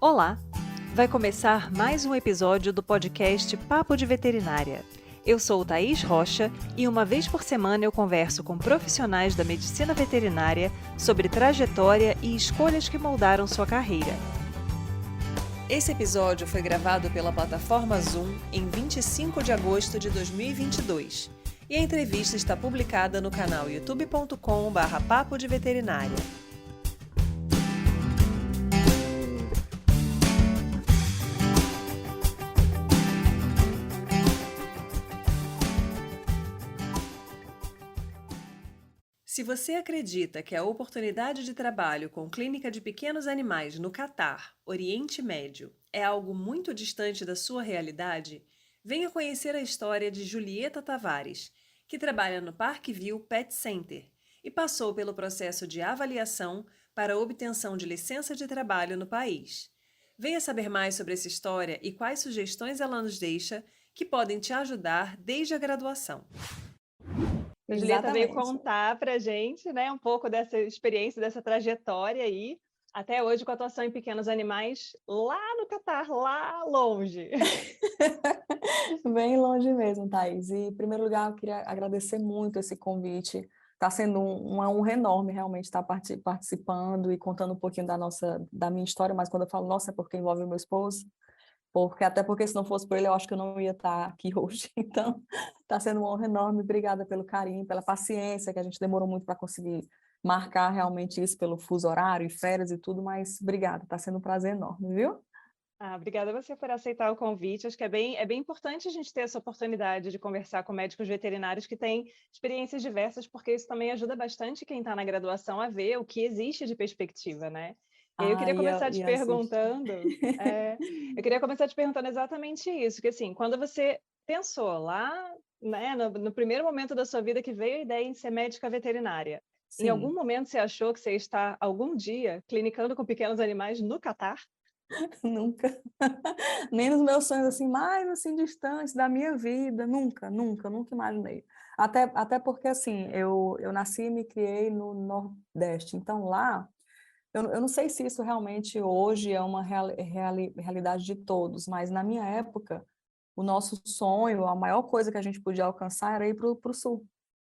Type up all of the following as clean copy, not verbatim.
Olá! Vai começar mais um episódio do podcast Papo de Veterinária. Eu sou Thaís Rocha e uma vez por semana eu converso com profissionais da medicina veterinária sobre trajetória e escolhas que moldaram sua carreira. Esse episódio foi gravado pela plataforma Zoom em 25 de agosto de 2022 e a entrevista está publicada no canal youtube.com/papo de veterinária. Se você acredita que a oportunidade de trabalho com clínica de pequenos animais no Catar, Oriente Médio, é algo muito distante da sua realidade, venha conhecer a história de Julieta Tavares, que trabalha no Parkville Pet Center e passou pelo processo de avaliação para a obtenção de licença de trabalho no país. Venha saber mais sobre essa história e quais sugestões ela nos deixa que podem te ajudar desde a graduação. A Julieta veio contar para a gente, né, um pouco dessa experiência, dessa trajetória aí, até hoje com a atuação em pequenos animais lá no Catar, lá longe. Bem longe mesmo, Thaís. E, em primeiro lugar, eu queria agradecer muito esse convite. Está sendo uma honra enorme realmente estar participando e contando um pouquinho da minha história, mas quando eu falo nossa é porque envolve o meu esposo, até porque se não fosse por ele, eu acho que eu não ia estar aqui hoje. Então, está sendo uma honra enorme. Obrigada pelo carinho, pela paciência, que a gente demorou muito para conseguir marcar realmente isso pelo fuso horário e férias e tudo, mas obrigada, está sendo um prazer enorme, viu? Obrigada a você por aceitar o convite. Acho que é bem importante a gente ter essa oportunidade de conversar com médicos veterinários que têm experiências diversas, porque isso também ajuda bastante quem está na graduação a ver o que existe de perspectiva, né? E aí eu queria começar te perguntando, eu queria começar te perguntando exatamente isso, que assim, quando você pensou lá, né, no primeiro momento da sua vida que veio a ideia em ser médica veterinária, em algum momento você achou que você ia estar algum dia clinicando com pequenos animais no Catar? Nunca, nem nos meus sonhos assim, mais assim distantes da minha vida, nunca imaginei. Até porque assim, eu nasci e me criei no Nordeste, então lá, eu não sei se isso realmente hoje é uma realidade de todos, mas na minha época, o nosso sonho, a maior coisa que a gente podia alcançar era ir para o Sul.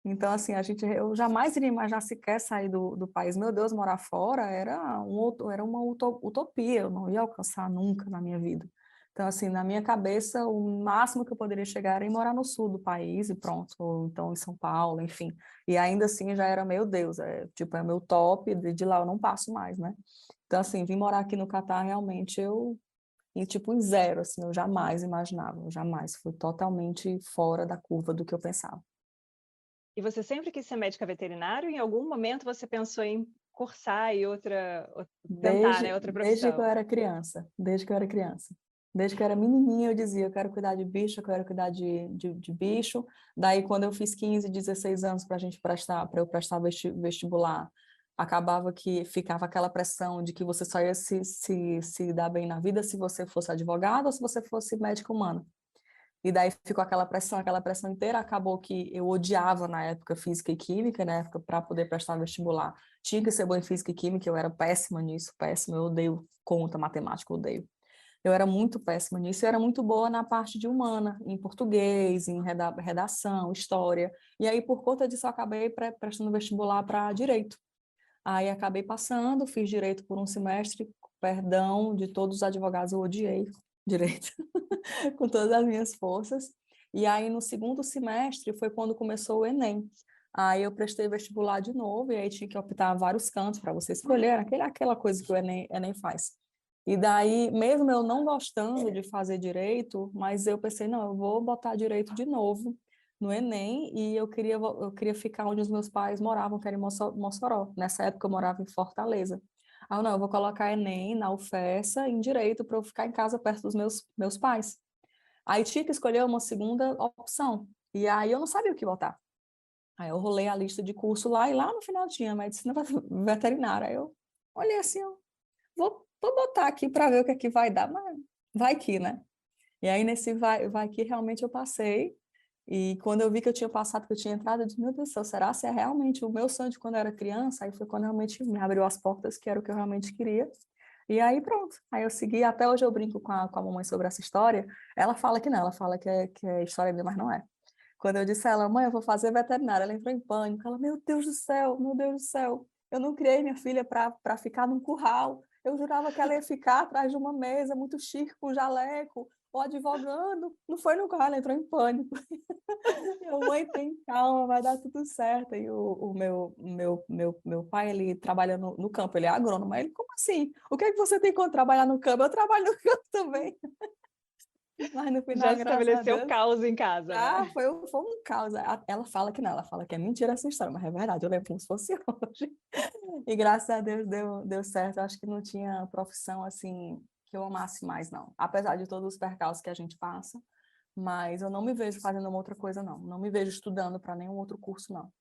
Então, assim, eu jamais iria imaginar sequer sair do país. Meu Deus, morar fora era uma utopia, eu não ia alcançar nunca na minha vida. Então, assim, na minha cabeça, o máximo que eu poderia chegar era em morar no sul do país e pronto, ou então em São Paulo, enfim. E ainda assim já era, meu Deus, é meu top, de lá eu não passo mais, né? Então, assim, vim morar aqui no Catar, realmente em zero, assim, eu jamais imaginava, eu jamais, fui totalmente fora da curva do que eu pensava. E você sempre quis ser médica veterinária ou em algum momento você pensou em cursar e tentar, né, outra Desde que eu profissão? era criança, desde que eu era criança. Desde que eu era menininha, eu dizia, eu quero cuidar de bicho, eu quero cuidar de bicho. Daí, quando eu fiz 15, 16 anos para eu prestar vestibular, acabava que ficava aquela pressão de que você só ia se dar bem na vida se você fosse advogado ou se você fosse médico humano. E daí ficou aquela pressão inteira. Acabou que eu odiava na época física e química, na época para poder prestar vestibular. Tinha que ser boa em física e química, eu era péssima nisso, péssima. Eu odeio conta, matemática, eu odeio. Eu era muito péssima nisso, eu era muito boa na parte de humana, em português, em redação, história. E aí, por conta disso, eu acabei prestando vestibular para direito. Aí acabei passando, fiz direito por um semestre, perdão de todos os advogados, eu odiei direito com todas as minhas forças. E aí no segundo semestre foi quando começou o Enem. Aí eu prestei vestibular de novo e aí tinha que optar vários cantos para você escolher, aquela coisa que o Enem faz. E daí, mesmo eu não gostando de fazer direito, mas eu pensei, não, eu vou botar direito de novo no Enem e eu queria ficar onde os meus pais moravam, que era em Mossoró. Nessa época eu morava em Fortaleza. Aí eu, não, eu vou colocar Enem na UFESA em direito para eu ficar em casa perto dos meus pais. Aí tinha que escolher uma segunda opção. E aí eu não sabia o que botar. Aí eu rolei a lista de curso lá e lá no final tinha medicina veterinária. Aí eu olhei assim, eu vou botar aqui para ver o que é que vai dar, mas vai que, né? E aí nesse vai que realmente eu passei. E quando eu vi que eu tinha passado, que eu tinha entrado, eu disse, meu Deus do céu, será se é realmente o meu sonho de quando eu era criança? Aí foi quando realmente me abriu as portas, que era o que eu realmente queria. E aí pronto, aí eu segui, até hoje eu brinco com a mamãe sobre essa história, ela fala que não, ela fala que é história minha, mas não é. Quando eu disse a ela: "Mãe, eu vou fazer veterinária", ela entrou em pânico, ela: meu Deus do céu, eu não criei minha filha para ficar num curral, eu jurava que ela ia ficar atrás de uma mesa muito chique com jaleco, ou advogando", não foi no curral, ela entrou em pânico. Eu: "Mãe, tem calma, vai dar tudo certo". E o meu pai, ele trabalha no campo, ele é agrônomo, aí ele: "Como assim? O que é que você tem contra trabalhar no campo?". Eu trabalho no campo também, mas no Já final, graças a estabeleceu o Deus, caos em casa, né? foi um caos. Ela fala que não, ela fala que é mentira essa história, mas é verdade, eu lembro como se fosse hoje. E graças a Deus deu certo, eu acho que não tinha profissão, assim, que eu amasse mais não, apesar de todos os percalços que a gente passa, mas eu não me vejo fazendo uma outra coisa não, não me vejo estudando para nenhum outro curso não.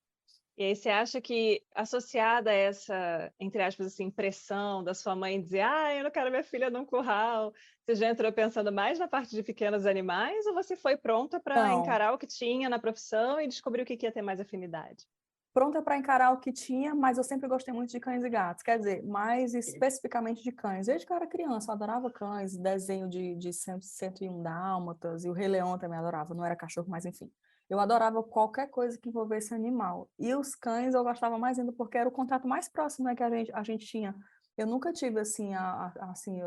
E aí você acha que, associada a essa, entre aspas, assim, pressão da sua mãe dizer: "Ah, eu não quero minha filha num curral", você já entrou pensando mais na parte de pequenos animais ou você foi pronta para Não, encarar o que tinha na profissão e descobrir o que que ia ter mais afinidade? pronta para encarar o que tinha, mas eu sempre gostei muito de cães e gatos, quer dizer, mais especificamente de cães. Desde que eu era criança, eu adorava cães, desenho de 101 dálmatas, e o Rei Leão também adorava, não era cachorro, mas enfim. Eu adorava qualquer coisa que envolvesse animal. E os cães eu gostava mais ainda porque era o contato mais próximo, né, que a gente tinha. Eu nunca tive assim, assim,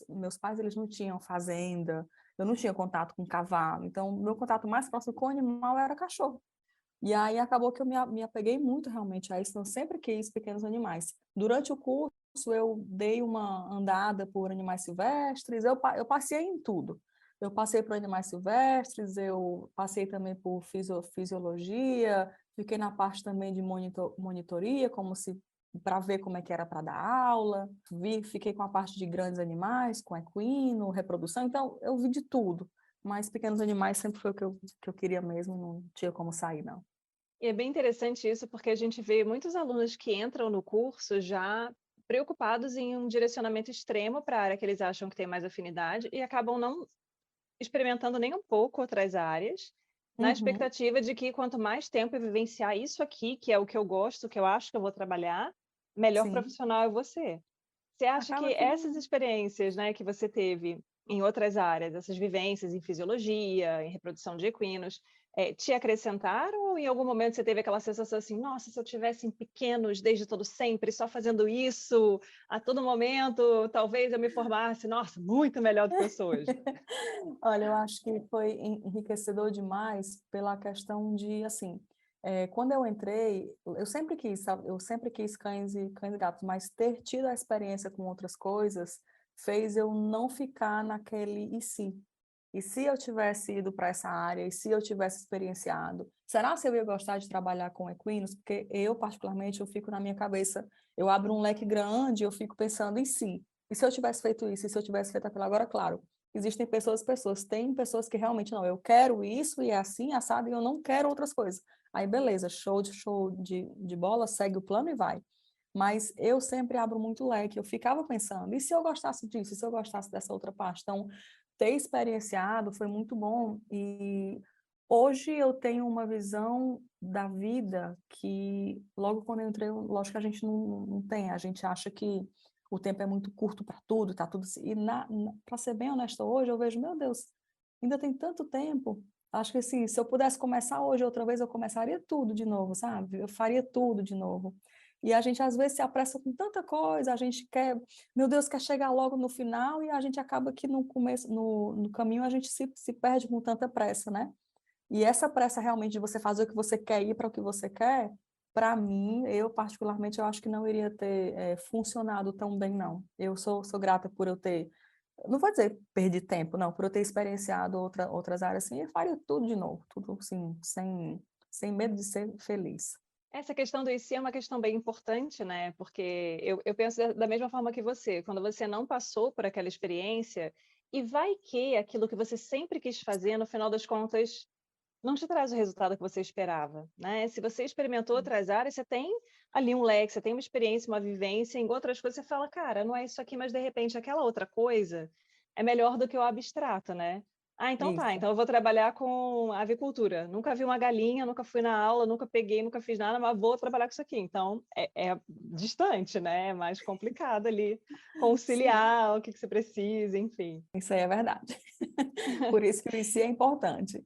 meus pais eles não tinham fazenda, eu não tinha contato com cavalo, então meu contato mais próximo com o animal era cachorro. E aí acabou que eu me apeguei muito realmente a isso, então eu sempre quis pequenos animais. Durante o curso, eu dei uma andada por animais silvestres, eu passei em tudo. Eu passei por animais silvestres, eu passei também por fisiologia, fiquei na parte também de monitoria, como se para ver como é que era para dar aula, fiquei com a parte de grandes animais, com equino, reprodução, então eu vi de tudo. Mas pequenos animais sempre foi o que eu queria mesmo, não tinha como sair, não. E é bem interessante isso, porque a gente vê muitos alunos que entram no curso já preocupados em um direcionamento extremo para a área que eles acham que tem mais afinidade e acabam não experimentando nem um pouco outras áreas, na Uhum, expectativa de que quanto mais tempo eu vivenciar isso aqui, que é o que eu gosto, que eu acho que eu vou trabalhar, melhor sim. profissional eu vou ser. Você acha Acaba que que essas não. experiências, né, que você teve em outras áreas, essas vivências em fisiologia, em reprodução de equinos, te acrescentaram ou em algum momento você teve aquela sensação assim: "Nossa, se eu tivesse em pequenos desde todo sempre, só fazendo isso a todo momento, talvez eu me formasse, nossa, muito melhor do que eu sou hoje"? Olha, eu acho que foi enriquecedor demais pela questão de, assim, quando eu entrei, eu sempre quis, sabe, eu sempre quis cães e gatos, mas ter tido a experiência com outras coisas fez eu não ficar naquele "e se?". E se eu tivesse ido para essa área? E se eu tivesse experienciado? Será se eu ia gostar de trabalhar com equinos? Porque eu, particularmente, eu fico na minha cabeça, eu abro um leque grande, eu fico pensando em si. E se eu tivesse feito isso? E se eu tivesse feito aquilo? Agora, claro, existem pessoas e pessoas. Tem pessoas que realmente não, eu quero isso e é assim, assado, e eu não quero outras coisas. Aí, beleza, show de bola, segue o plano e vai. Mas eu sempre abro muito leque, eu ficava pensando, e se eu gostasse disso? E se eu gostasse dessa outra parte? Então, ter experienciado foi muito bom e hoje eu tenho uma visão da vida que logo quando eu entrei, lógico que a gente não tem, a gente acha que o tempo é muito curto para tudo, tá tudo e para ser bem honesta hoje eu vejo, meu Deus, ainda tem tanto tempo, acho que assim, se eu pudesse começar hoje outra vez, eu começaria tudo de novo, sabe? Eu faria tudo de novo. E a gente às vezes se apressa com tanta coisa, a gente quer, meu Deus, quer chegar logo no final e a gente acaba que no começo, no caminho a gente se perde com tanta pressa, né? E essa pressa realmente de você fazer o que você quer, ir para o que você quer, para mim, eu particularmente, eu acho que não iria ter funcionado tão bem, não. Eu sou grata por eu ter, não vou dizer perdi tempo, não, por eu ter experienciado outras áreas assim, eu faria tudo de novo, tudo assim, sem medo de ser feliz. Essa questão do "e se" é uma questão bem importante, né, porque eu penso da mesma forma que você, quando você não passou por aquela experiência, e vai que aquilo que você sempre quis fazer, no final das contas, não te traz o resultado que você esperava, né. Se você experimentou outras áreas, você tem ali um leque, você tem uma experiência, uma vivência em outras coisas, você fala: "Cara, não é isso aqui, mas de repente aquela outra coisa é melhor do que o abstrato", né. Ah, então tá. Isso. Então eu vou trabalhar com avicultura. Nunca vi uma galinha, nunca fui na aula, nunca peguei, nunca fiz nada, mas vou trabalhar com isso aqui. Então é distante, né? É mais complicado ali Sim, conciliar o que você precisa, enfim. isso aí é verdade. Por isso que o IC é importante.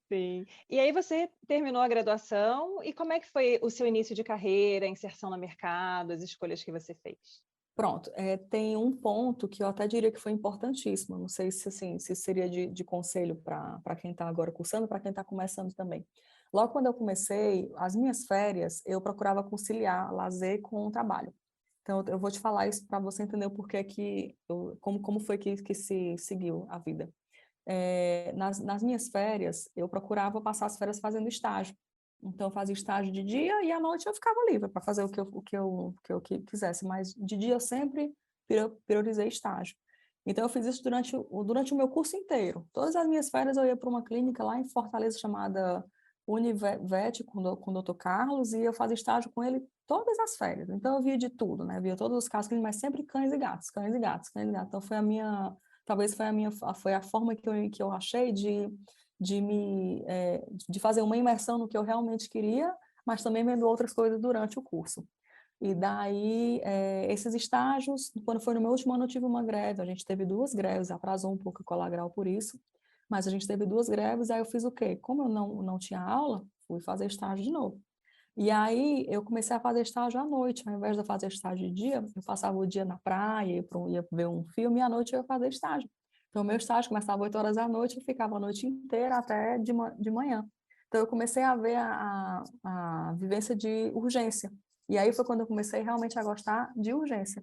Sim. E aí você terminou a graduação e como é que foi o seu início de carreira, a inserção no mercado, as escolhas que você fez? Pronto, tem um ponto que eu até diria que foi importantíssimo, não sei se, assim, se seria de conselho para quem está agora cursando, para quem está começando também. Logo quando eu comecei, as minhas férias, eu procurava conciliar lazer com o trabalho. Então, eu vou te falar isso para você entender o porquê como foi que se seguiu a vida. Nas minhas férias, eu procurava passar as férias fazendo estágio. Então, eu fazia estágio de dia e à noite eu ficava livre para fazer o que eu quisesse, mas de dia eu sempre priorizei estágio. Então, eu fiz isso durante o meu curso inteiro. Todas as minhas férias eu ia para uma clínica lá em Fortaleza chamada Univet, com o Dr. Carlos, e eu fazia estágio com ele todas as férias. Então, eu via de tudo, né? Via todos os casos, mas sempre cães e gatos, cães e gatos, cães e gatos. Então, talvez foi a forma que eu achei de fazer uma imersão no que eu realmente queria, mas também vendo outras coisas durante o curso. E daí, esses estágios, quando foi no meu último ano, eu tive uma greve, a gente teve 2 greves, atrasou um pouco o Colagral por isso, mas a gente teve 2 greves, aí eu fiz o quê? Como eu não tinha aula, fui fazer estágio de novo. E aí eu comecei a fazer estágio à noite, ao invés de eu fazer estágio de dia, eu passava o dia na praia, ia ver um filme, e à noite eu ia fazer estágio. Então, o meu estágio começava 8 horas da noite, eu ficava a noite inteira até de manhã. Então, eu comecei a ver a vivência de urgência. E aí foi quando eu comecei realmente a gostar de urgência.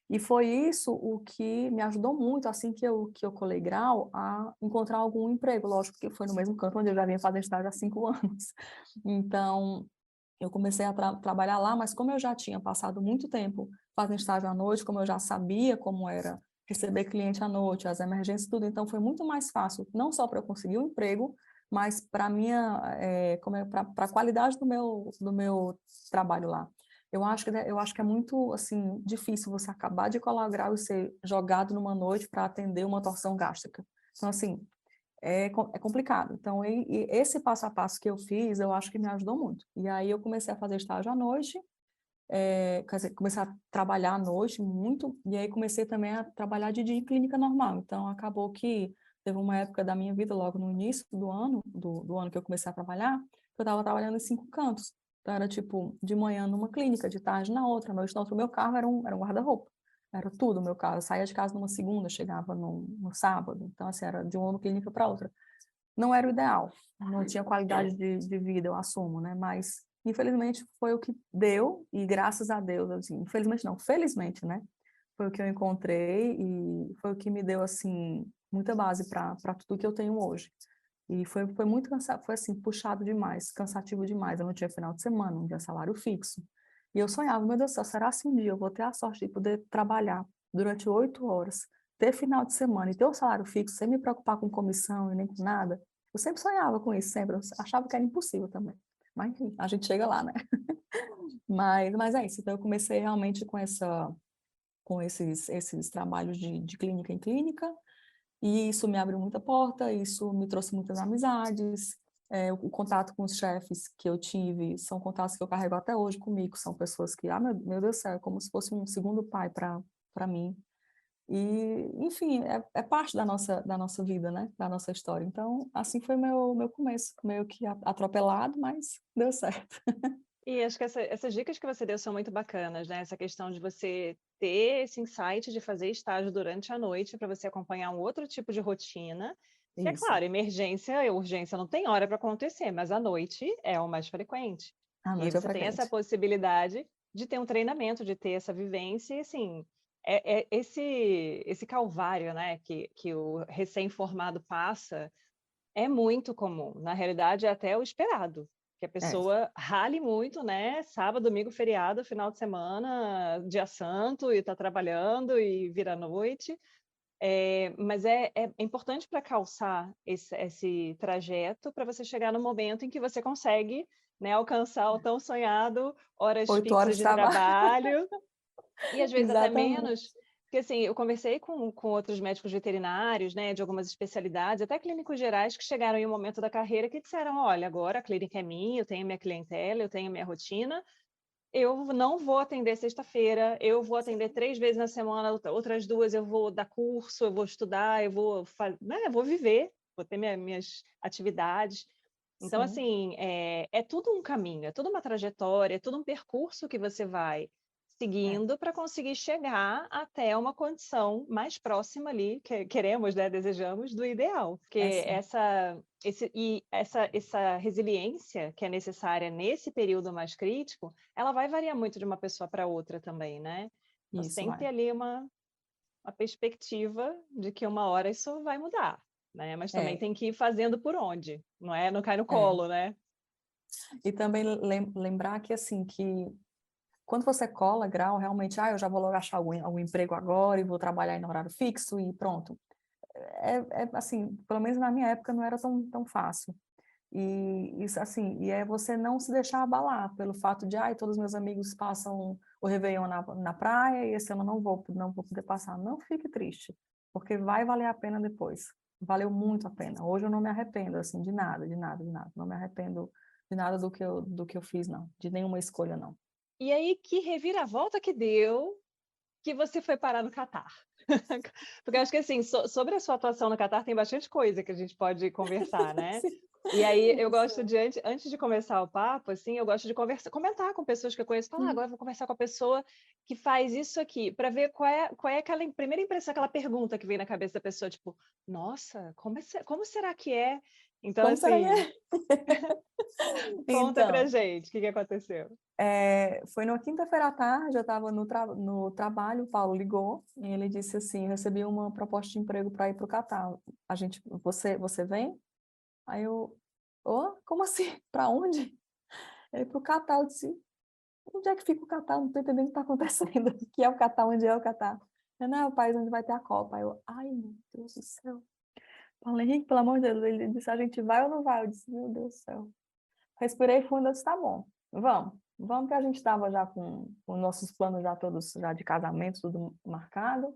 E foi isso o que me ajudou muito, assim que eu colei grau, a encontrar algum emprego. Lógico que foi no mesmo canto onde eu já vinha fazer estágio há 5 anos. Então, eu comecei a trabalhar lá, mas como eu já tinha passado muito tempo fazendo estágio à noite, como eu já sabia como era receber cliente à noite, as emergências, tudo, então foi muito mais fácil, não só para eu conseguir um emprego, mas para para a qualidade do meu trabalho lá. Eu acho que é muito assim difícil você acabar de colar grau e ser jogado numa noite para atender uma torção gástrica. Então, assim, é complicado. Então, e esse passo a passo que eu fiz, eu acho que me ajudou muito. E aí eu comecei a fazer estágio à noite, quer dizer, comecei a trabalhar à noite muito, e aí comecei também a trabalhar de dia em clínica normal. Então, acabou que teve uma época da minha vida, logo no início do ano, do ano que eu comecei a trabalhar, que eu estava trabalhando em 5 cantos. Então, era tipo, de manhã numa clínica, de tarde na outra, à noite na outra. O meu carro era um guarda-roupa. Era tudo o meu carro. Eu saía de casa numa segunda, chegava no sábado. Então, assim, era de uma clínica para outra. Não era o ideal, não tinha qualidade de vida, eu assumo, né? Mas, infelizmente, foi o que deu, e graças a Deus, assim, infelizmente não, felizmente, né? Foi o que eu encontrei e foi o que me deu, assim, muita base para tudo que eu tenho hoje. E foi muito cansado, foi assim, puxado demais, cansativo demais. Eu não tinha final de semana, não tinha salário fixo. E eu sonhava, meu Deus do céu, será se um dia eu vou ter a sorte de poder trabalhar durante 8 horas, ter final de semana e ter o salário fixo, sem me preocupar com comissão e nem com nada? Eu sempre sonhava com isso, sempre. Eu achava que era impossível também. Mas, enfim, a gente chega lá, né? Mas é isso. Então, eu comecei realmente com esses trabalhos de clínica em clínica, e isso me abriu muita porta, isso me trouxe muitas amizades. O contato com os chefes que eu tive são contatos que eu carrego até hoje comigo, são pessoas que, meu Deus do céu, é como se fosse um segundo pai para mim. E, enfim, é parte da nossa vida, né? Da nossa história. Então, assim foi meu começo, meio que atropelado, mas deu certo. E acho que essas dicas que você deu são muito bacanas, né? Essa questão de você ter esse insight de fazer estágio durante a noite para você acompanhar um outro tipo de rotina. Que é Isso. claro, emergência e urgência não tem hora para acontecer, mas à noite é o mais frequente. A E aí noite é você tem essa frequente. possibilidade de ter um treinamento, de ter essa vivência, e assim, esse calvário, né, que o recém-formado passa, é muito comum. Na realidade, é até o esperado, que a É, pessoa rale muito, né? Sábado, domingo, feriado, final de semana, dia santo, e está trabalhando e vira à noite. Mas é importante para calçar esse trajeto para você chegar no momento em que você consegue, né, alcançar o tão sonhado horas 8 horas fixas de de trabalho. trabalho, e às vezes até Exatamente. menos, Porque assim, eu conversei com outros médicos veterinários, né, de algumas especialidades, até clínicos gerais, que chegaram em um momento da carreira que disseram: olha, agora a clínica é minha, eu tenho minha clientela, eu tenho minha rotina, eu não vou atender sexta-feira, eu vou atender 3 vezes na semana, outras 2 eu vou dar curso, eu vou estudar, eu vou, né, eu vou viver, vou ter minhas atividades. Então, Sim, assim, é tudo um caminho, é tudo uma trajetória, é tudo um percurso que você vai é, seguindo para conseguir chegar até uma condição mais próxima ali, que queremos, né, desejamos, do ideal. é Porque sim. essa resiliência que é necessária nesse período mais crítico, ela vai variar muito de uma pessoa para outra também, né? Então, você Isso tem que ter vai. ali uma perspectiva de que uma hora isso vai mudar, né? Mas também É, tem que ir fazendo por onde, não é? Não cai no é. colo, né? E também lembrar que, assim, que quando você cola grau, realmente, eu já vou logo achar algum emprego agora e vou trabalhar em horário fixo e pronto. Assim, pelo menos na minha época não era tão fácil. E isso, assim, e é você não se deixar abalar pelo fato de, todos os meus amigos passam o Réveillon na praia e esse ano eu não vou poder passar. Não fique triste, porque vai valer a pena depois. Valeu muito a pena. Hoje eu não me arrependo, assim, de nada, de nada, de nada. Não me arrependo de nada do que eu fiz, não. De nenhuma escolha, não. E aí, que reviravolta que deu que você foi parar no Catar? Porque eu acho que, assim, sobre a sua atuação no Catar, tem bastante coisa que a gente pode conversar, né? Sim, E aí, eu gosto sim. antes de começar o papo, assim, eu gosto de comentar com pessoas que eu conheço, falar, agora eu vou conversar com a pessoa que faz isso aqui, para ver qual é aquela primeira impressão, aquela pergunta que vem na cabeça da pessoa, tipo, nossa, como será que é? Então, Como será que assim, é? conta pra Então, gente o que aconteceu. foi numa quinta-feira à tarde, eu estava no trabalho, o Paulo ligou e ele disse assim, eu recebi uma proposta de emprego para ir para o Catar. Você vem? Aí eu, como assim? Para onde? Ele, para o Catar. Eu disse, onde é que fica o Catar? Não estou entendendo o que está acontecendo. O que é o Catar? Onde é o Catar? Eu, não, é o país onde vai ter a Copa. Aí eu, ai, meu Deus do céu. Paulo Henrique, pelo amor de Deus, ele disse, a gente vai ou não vai? Eu disse, meu Deus do céu. Respirei fundo, eu disse, tá bom, vamos que a gente estava já com nossos planos já todos já de casamento, tudo marcado,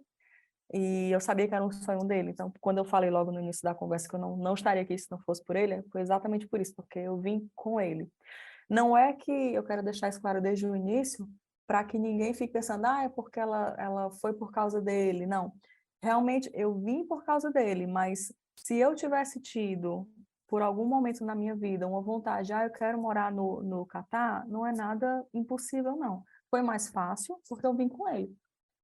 e eu sabia que era um sonho dele, então quando eu falei logo no início da conversa que eu não estaria aqui se não fosse por ele, foi exatamente por isso, porque eu vim com ele. Não é que eu quero deixar isso claro desde o início, para que ninguém fique pensando, é porque ela foi por causa dele, não. Realmente, eu vim por causa dele, mas se eu tivesse tido, por algum momento na minha vida, uma vontade, eu quero morar no Catar, não é nada impossível, não. Foi mais fácil, porque eu vim com ele.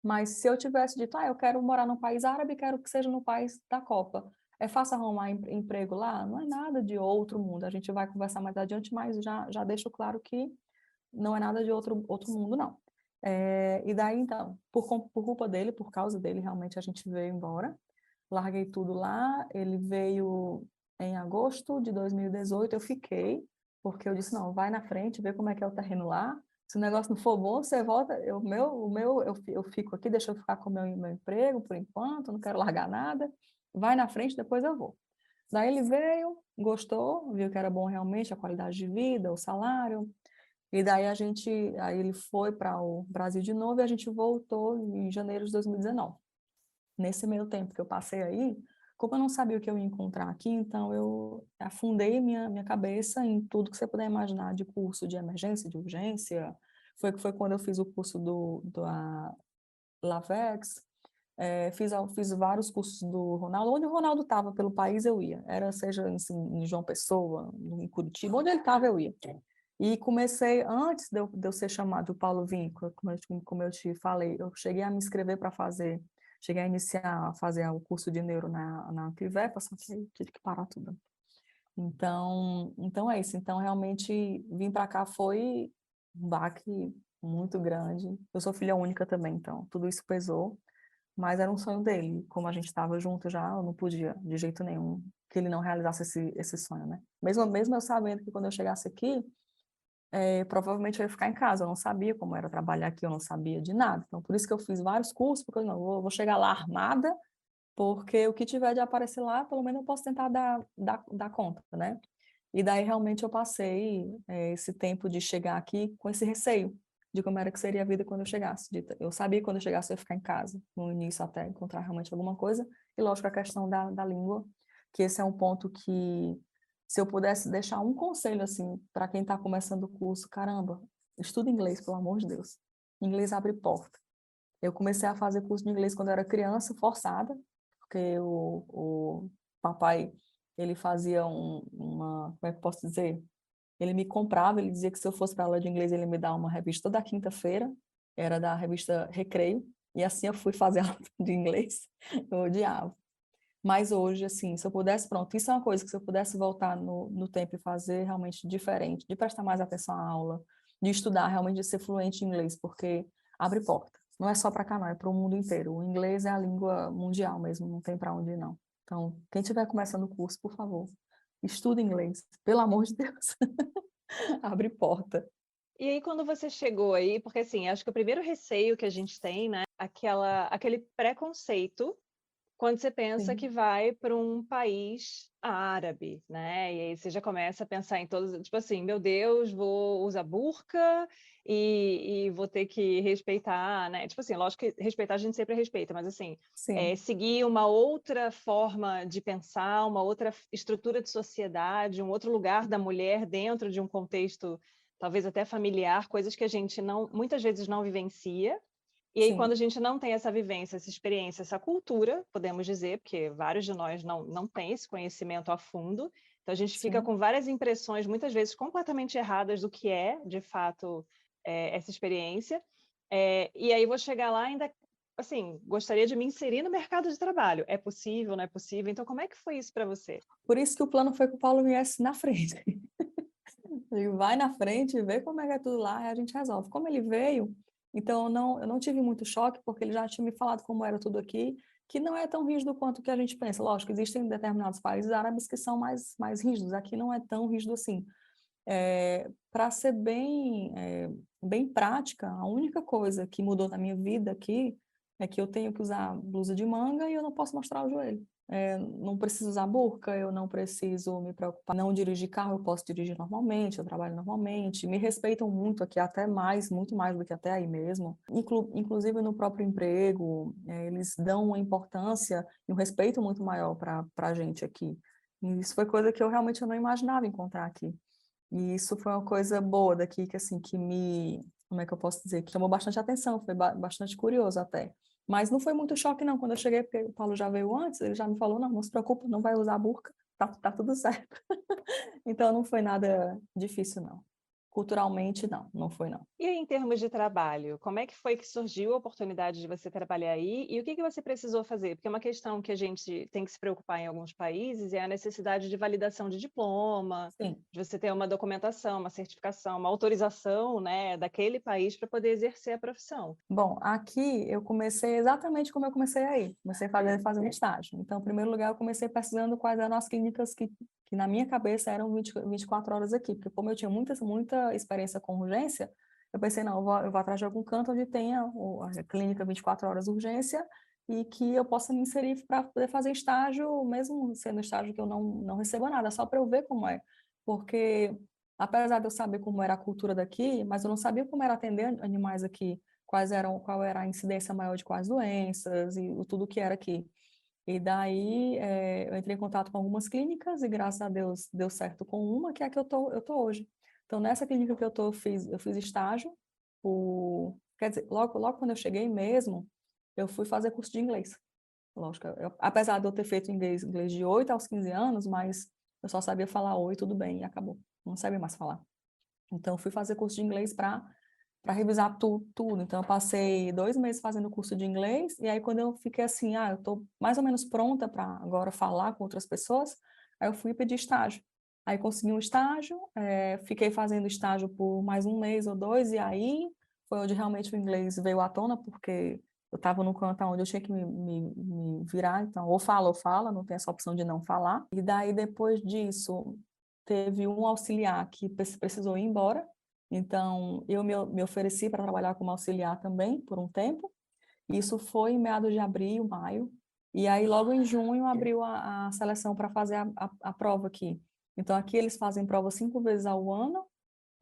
Mas se eu tivesse dito, eu quero morar num país árabe, quero que seja no país da Copa. É fácil arrumar emprego lá? Não é nada de outro mundo. A gente vai conversar mais adiante, mas já deixo claro que não é nada de outro mundo, não. E daí, então, por culpa dele, por causa dele, realmente a gente veio embora. Larguei tudo lá. Ele veio em agosto de 2018. Eu fiquei, porque eu disse: não, vai na frente, vê como é que é o terreno lá. Se o negócio não for bom, você volta. Eu fico aqui, deixa eu ficar com o meu emprego por enquanto, não quero largar nada. Vai na frente, depois eu vou. Daí ele veio, gostou, viu que era bom realmente a qualidade de vida, o salário. E daí aí ele foi para o Brasil de novo e a gente voltou em janeiro de 2019. Nesse meio tempo que eu passei aí, como eu não sabia o que eu ia encontrar aqui, então eu afundei minha cabeça em tudo que você puder imaginar de curso de emergência, de urgência. Foi quando eu fiz o curso da LAVEX, fiz vários cursos do Ronaldo. Onde o Ronaldo estava pelo país, eu ia. Seja em João Pessoa, em Curitiba, onde ele estava, eu ia. E comecei, antes de eu ser chamado, o Paulo Vinco, como eu te falei, eu cheguei a me inscrever para cheguei a iniciar a fazer o curso de neuro na Antivep, só que eu tive que parar tudo. Então é isso. Então, realmente, vir para cá foi um baque muito grande. Eu sou filha única também, então tudo isso pesou, mas era um sonho dele. Como a gente estava junto já, eu não podia, de jeito nenhum, que ele não realizasse esse sonho, né? Mesmo eu sabendo que quando eu chegasse aqui, provavelmente eu ia ficar em casa, eu não sabia como era trabalhar aqui, eu não sabia de nada. Então, por isso que eu fiz vários cursos, porque eu não vou chegar lá armada, porque o que tiver de aparecer lá, pelo menos eu posso tentar dar conta, né? E daí realmente eu passei esse tempo de chegar aqui com esse receio de como era que seria a vida quando eu chegasse. Eu sabia que quando eu chegasse eu ia ficar em casa, no início até encontrar realmente alguma coisa. E lógico a questão da língua, que esse é um ponto que, se eu pudesse deixar um conselho assim para quem está começando o curso, caramba, estuda inglês, pelo amor de Deus. Inglês abre porta. Eu comecei a fazer curso de inglês quando eu era criança, forçada, porque o papai, ele fazia como é que eu posso dizer? Ele me comprava, ele dizia que se eu fosse para aula de inglês, ele me dava uma revista toda quinta-feira, era da revista Recreio, e assim eu fui fazer aula de inglês, eu odiava. Mas hoje, assim, se eu pudesse, pronto, isso é uma coisa que se eu pudesse voltar no tempo e fazer realmente diferente, de prestar mais atenção à aula, de estudar, realmente de ser fluente em inglês, porque abre porta. Não é só para cá, não, é para o mundo inteiro. O inglês é a língua mundial mesmo, não tem para onde ir, não. Então, quem estiver começando o curso, por favor, estuda inglês, pelo amor de Deus. Abre porta. E aí, quando você chegou aí, porque assim, acho que o primeiro receio que a gente tem, né, aquele preconceito quando você pensa que Sim, vai para um país árabe, né? E aí você já começa a pensar em todos, tipo assim, meu Deus, vou usar burca e vou ter que respeitar, né? Tipo assim, lógico que respeitar a gente sempre respeita, mas assim, sim, seguir uma outra forma de pensar, uma outra estrutura de sociedade, um outro lugar da mulher dentro de um contexto talvez até familiar, coisas que a gente não, muitas vezes não vivencia. E aí, quando a sim, gente não tem essa vivência, essa experiência, essa cultura, podemos dizer, porque vários de nós não têm esse conhecimento a fundo, então a gente fica sim. com várias impressões, muitas vezes completamente erradas do que é, de fato, essa experiência. E aí vou chegar lá e ainda, assim, gostaria de me inserir no mercado de trabalho. É possível, não é possível? Então, como é que foi isso para você? Por isso que o plano foi que o Paulo viesse na frente. Ele vai na frente, vê como é que é tudo lá e a gente resolve. Como ele veio, então eu não tive muito choque, porque ele já tinha me falado como era tudo aqui, que não é tão rígido quanto que a gente pensa. Lógico, existem determinados países árabes que são mais rígidos, aqui não é tão rígido assim. Para ser bem prática, a única coisa que mudou na minha vida aqui é que eu tenho que usar blusa de manga e eu não posso mostrar o joelho. Não preciso usar burca, eu não preciso me preocupar, não dirigir carro, eu posso dirigir normalmente, eu trabalho normalmente. Me respeitam muito aqui, até mais, muito mais do que até aí mesmo. Inclusive no próprio emprego, eles dão uma importância e um respeito muito maior para a gente aqui. E isso foi coisa que eu realmente não imaginava encontrar aqui. E isso foi uma coisa boa daqui, que assim, como é que eu posso dizer, que chamou bastante atenção, foi bastante curioso até. Mas não foi muito choque não, quando eu cheguei, porque o Paulo já veio antes, ele já me falou, não se preocupa, não vai usar burca, tá tudo certo. Então não foi nada difícil não. Culturalmente não foi não. E aí, em termos de trabalho, como é que foi que surgiu a oportunidade de você trabalhar aí e o que você precisou fazer? Porque uma questão que a gente tem que se preocupar em alguns países é a necessidade de validação de diploma, Sim. de você ter uma documentação, uma certificação, uma autorização, né, daquele país para poder exercer a profissão. Bom, aqui eu comecei exatamente como eu comecei aí. Comecei fazendo estágio. Então, em primeiro lugar, eu comecei pesquisando quais eram as clínicas que na minha cabeça eram 24 horas aqui. Porque como eu tinha muita experiência com urgência, eu pensei, não, eu vou atrás de algum canto onde tenha a clínica 24 horas urgência e que eu possa me inserir para poder fazer estágio, mesmo sendo estágio que eu não receba nada, só para eu ver como é. Porque, apesar de eu saber como era a cultura daqui, mas eu não sabia como era atender animais aqui, qual era a incidência maior de quais doenças e tudo que era aqui. E daí eu entrei em contato com algumas clínicas e graças a Deus deu certo com uma, que é a que eu tô hoje. Então, nessa clínica que eu tô, eu fiz estágio, quer dizer, logo quando eu cheguei mesmo, eu fui fazer curso de inglês. Lógico, apesar de eu ter feito inglês de 8 aos 15 anos, mas eu só sabia falar oi, tudo bem, e acabou. Não sabia mais falar. Então, eu fui fazer curso de inglês para revisar tudo. Então, eu passei 2 meses fazendo curso de inglês, e aí quando eu fiquei assim, eu estou mais ou menos pronta para agora falar com outras pessoas, aí eu fui pedir estágio. Aí consegui um estágio, fiquei fazendo estágio por mais 1 mês ou 2, e aí foi onde realmente o inglês veio à tona, porque eu estava num canto onde eu tinha que me virar, então ou fala, não tem essa opção de não falar. E daí, depois disso, teve um auxiliar que precisou ir embora, então eu me ofereci para trabalhar como auxiliar também por um tempo. Isso foi em meados de abril, maio, e aí logo em junho abriu a seleção para fazer a prova aqui. Então aqui eles fazem prova 5 vezes ao ano,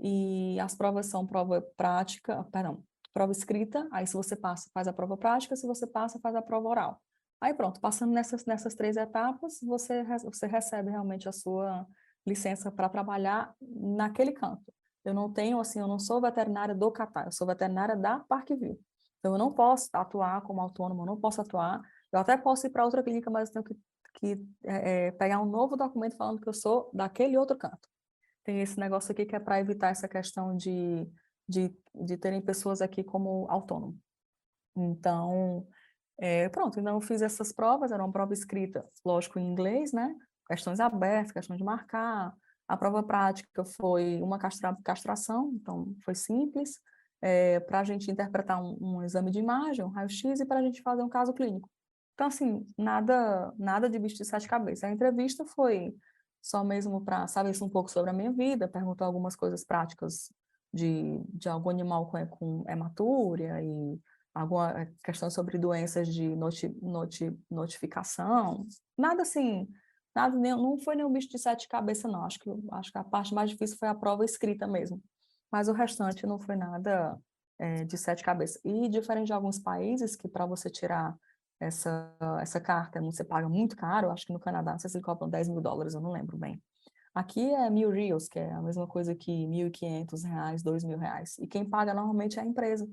e as provas são prova prática, perdão, prova escrita, aí se você passa, faz a prova prática, se você passa, faz a prova oral. Aí pronto, passando nessas 3 etapas, você recebe realmente a sua licença para trabalhar naquele canto. Eu não tenho, assim, eu não sou veterinária do Catar, eu sou veterinária da Parkview. Então, eu não posso atuar como autônoma, eu não posso atuar. Eu até posso ir para outra clínica, mas eu tenho que pegar um novo documento falando que eu sou daquele outro canto. Tem esse negócio aqui que é para evitar essa questão de terem pessoas aqui como autônomo. Então, pronto, então eu fiz essas provas, era uma prova escrita, lógico, em inglês, né? Questões abertas, questão de marcar. A prova prática foi uma castração, então foi simples, para a gente interpretar um exame de imagem, um raio-x, e para a gente fazer um caso clínico. Então, assim, nada de bicho de 7 cabeças. A entrevista foi só mesmo para saber um pouco sobre a minha vida, perguntar algumas coisas práticas de algum animal com hematúria e alguma questão sobre doenças de notificação, nada assim, não foi nenhum bicho de 7 cabeças, não. Acho que a parte mais difícil foi a prova escrita mesmo, mas o restante não foi nada de 7 cabeças. E diferente de alguns países que para você tirar essa carta você paga muito caro, acho que no Canadá, não sei se eles cobram $10.000, eu não lembro bem. Aqui é 1.000 reais, que é a mesma coisa que R$ 1.500, R$ 2.000. E quem paga normalmente é a empresa.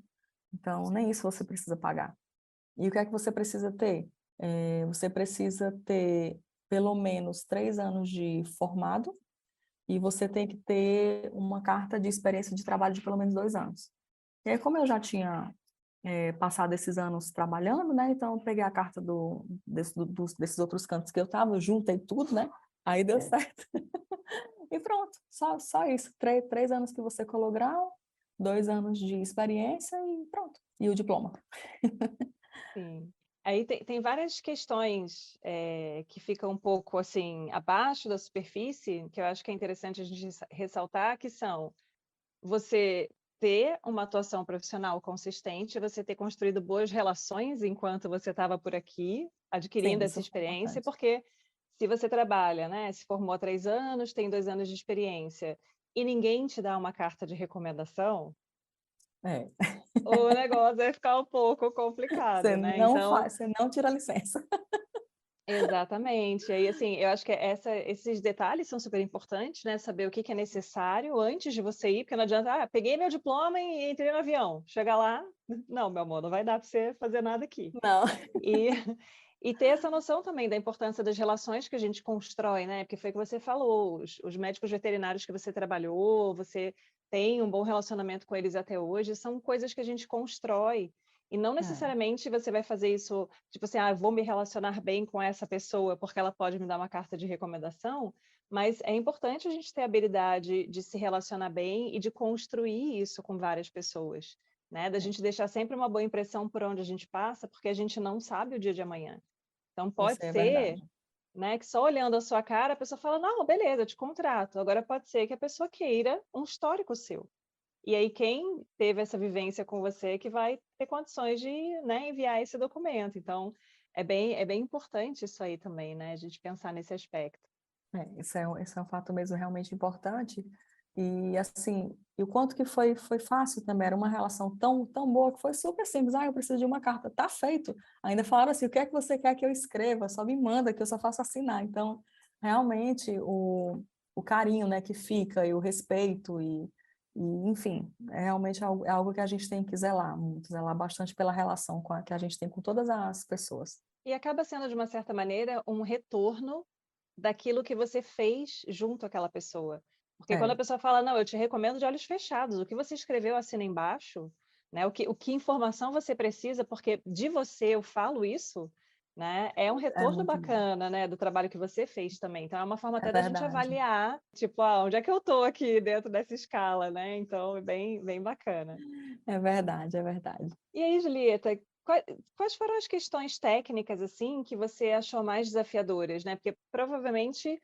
Então, nem isso você precisa pagar. E o que é que você precisa ter? Você precisa ter pelo menos 3 anos de formado e você tem que ter uma carta de experiência de trabalho de pelo menos 2 anos. E aí, como eu já tinha passado esses anos trabalhando, né? Então, eu peguei a carta desses outros cantos que eu estava, eu juntei tudo, né? Aí deu certo. E pronto, só isso. 3 anos que você colou grau, 2 anos de experiência e pronto. E o diploma. Sim. Aí tem várias questões que ficam um pouco assim abaixo da superfície, que eu acho que é interessante a gente ressaltar, que são você ter uma atuação profissional consistente, você ter construído boas relações enquanto você estava por aqui, adquirindo Sim, essa isso foi experiência, importante. porque se você trabalha, né, se formou há 3 anos, tem 2 anos de experiência, e ninguém te dá uma carta de recomendação, É. o negócio vai ficar um pouco complicado, né? Então, Você não tira a licença. exatamente. Aí, assim, eu acho que esses detalhes são super importantes, né? Saber o que que é necessário antes de você ir, porque não adianta, peguei meu diploma e entrei no avião. Chega lá, não, meu amor, não vai dar para você fazer nada aqui. Não. E, e ter essa noção também da importância das relações que a gente constrói, né? Porque foi o que você falou, os médicos veterinários que você trabalhou, você tem um bom relacionamento com eles até hoje, são coisas que a gente constrói. E não É, necessariamente você vai fazer isso, tipo assim, eu vou me relacionar bem com essa pessoa porque ela pode me dar uma carta de recomendação, mas é importante a gente ter a habilidade de se relacionar bem e de construir isso com várias pessoas, né? Da é. gente deixar sempre uma boa impressão por onde a gente passa, porque a gente não sabe o dia de amanhã. Então Isso pode é ser, verdade. né, que só olhando a sua cara a pessoa fala, não, beleza, eu te contrato. Agora pode ser que a pessoa queira um histórico seu. E aí quem teve essa vivência com você que vai ter condições de, né, enviar esse documento. Então é bem importante isso aí também, né? A gente pensar nesse aspecto. Esse é um fato mesmo realmente importante. E assim, e o quanto que foi fácil também, era uma relação tão boa que foi super simples. Eu preciso de uma carta, tá feito. Ainda falaram assim, o que é que você quer que eu escreva? Só me manda que eu só faço assinar. Então, realmente o carinho, né, que fica e o respeito e enfim, é algo que a gente tem que zelar muito, zelar bastante pela relação que a gente tem com todas as pessoas. E acaba sendo, de uma certa maneira, um retorno daquilo que você fez junto àquela pessoa. Porque quando a É, pessoa fala: "Não, eu te recomendo de olhos fechados, o que você escreveu assina embaixo", né, o que informação você precisa, porque de você eu falo isso, né, é um é retorno muito bom. bacana, né, do trabalho que você fez também. Então é uma forma É até da gente verdade. avaliar, tipo: onde é que eu estou aqui dentro dessa escala", né, então é bem bem bacana. É verdade, é verdade. E aí, Julieta, quais foram as questões técnicas, assim, que você achou mais desafiadoras, né? Porque provavelmente,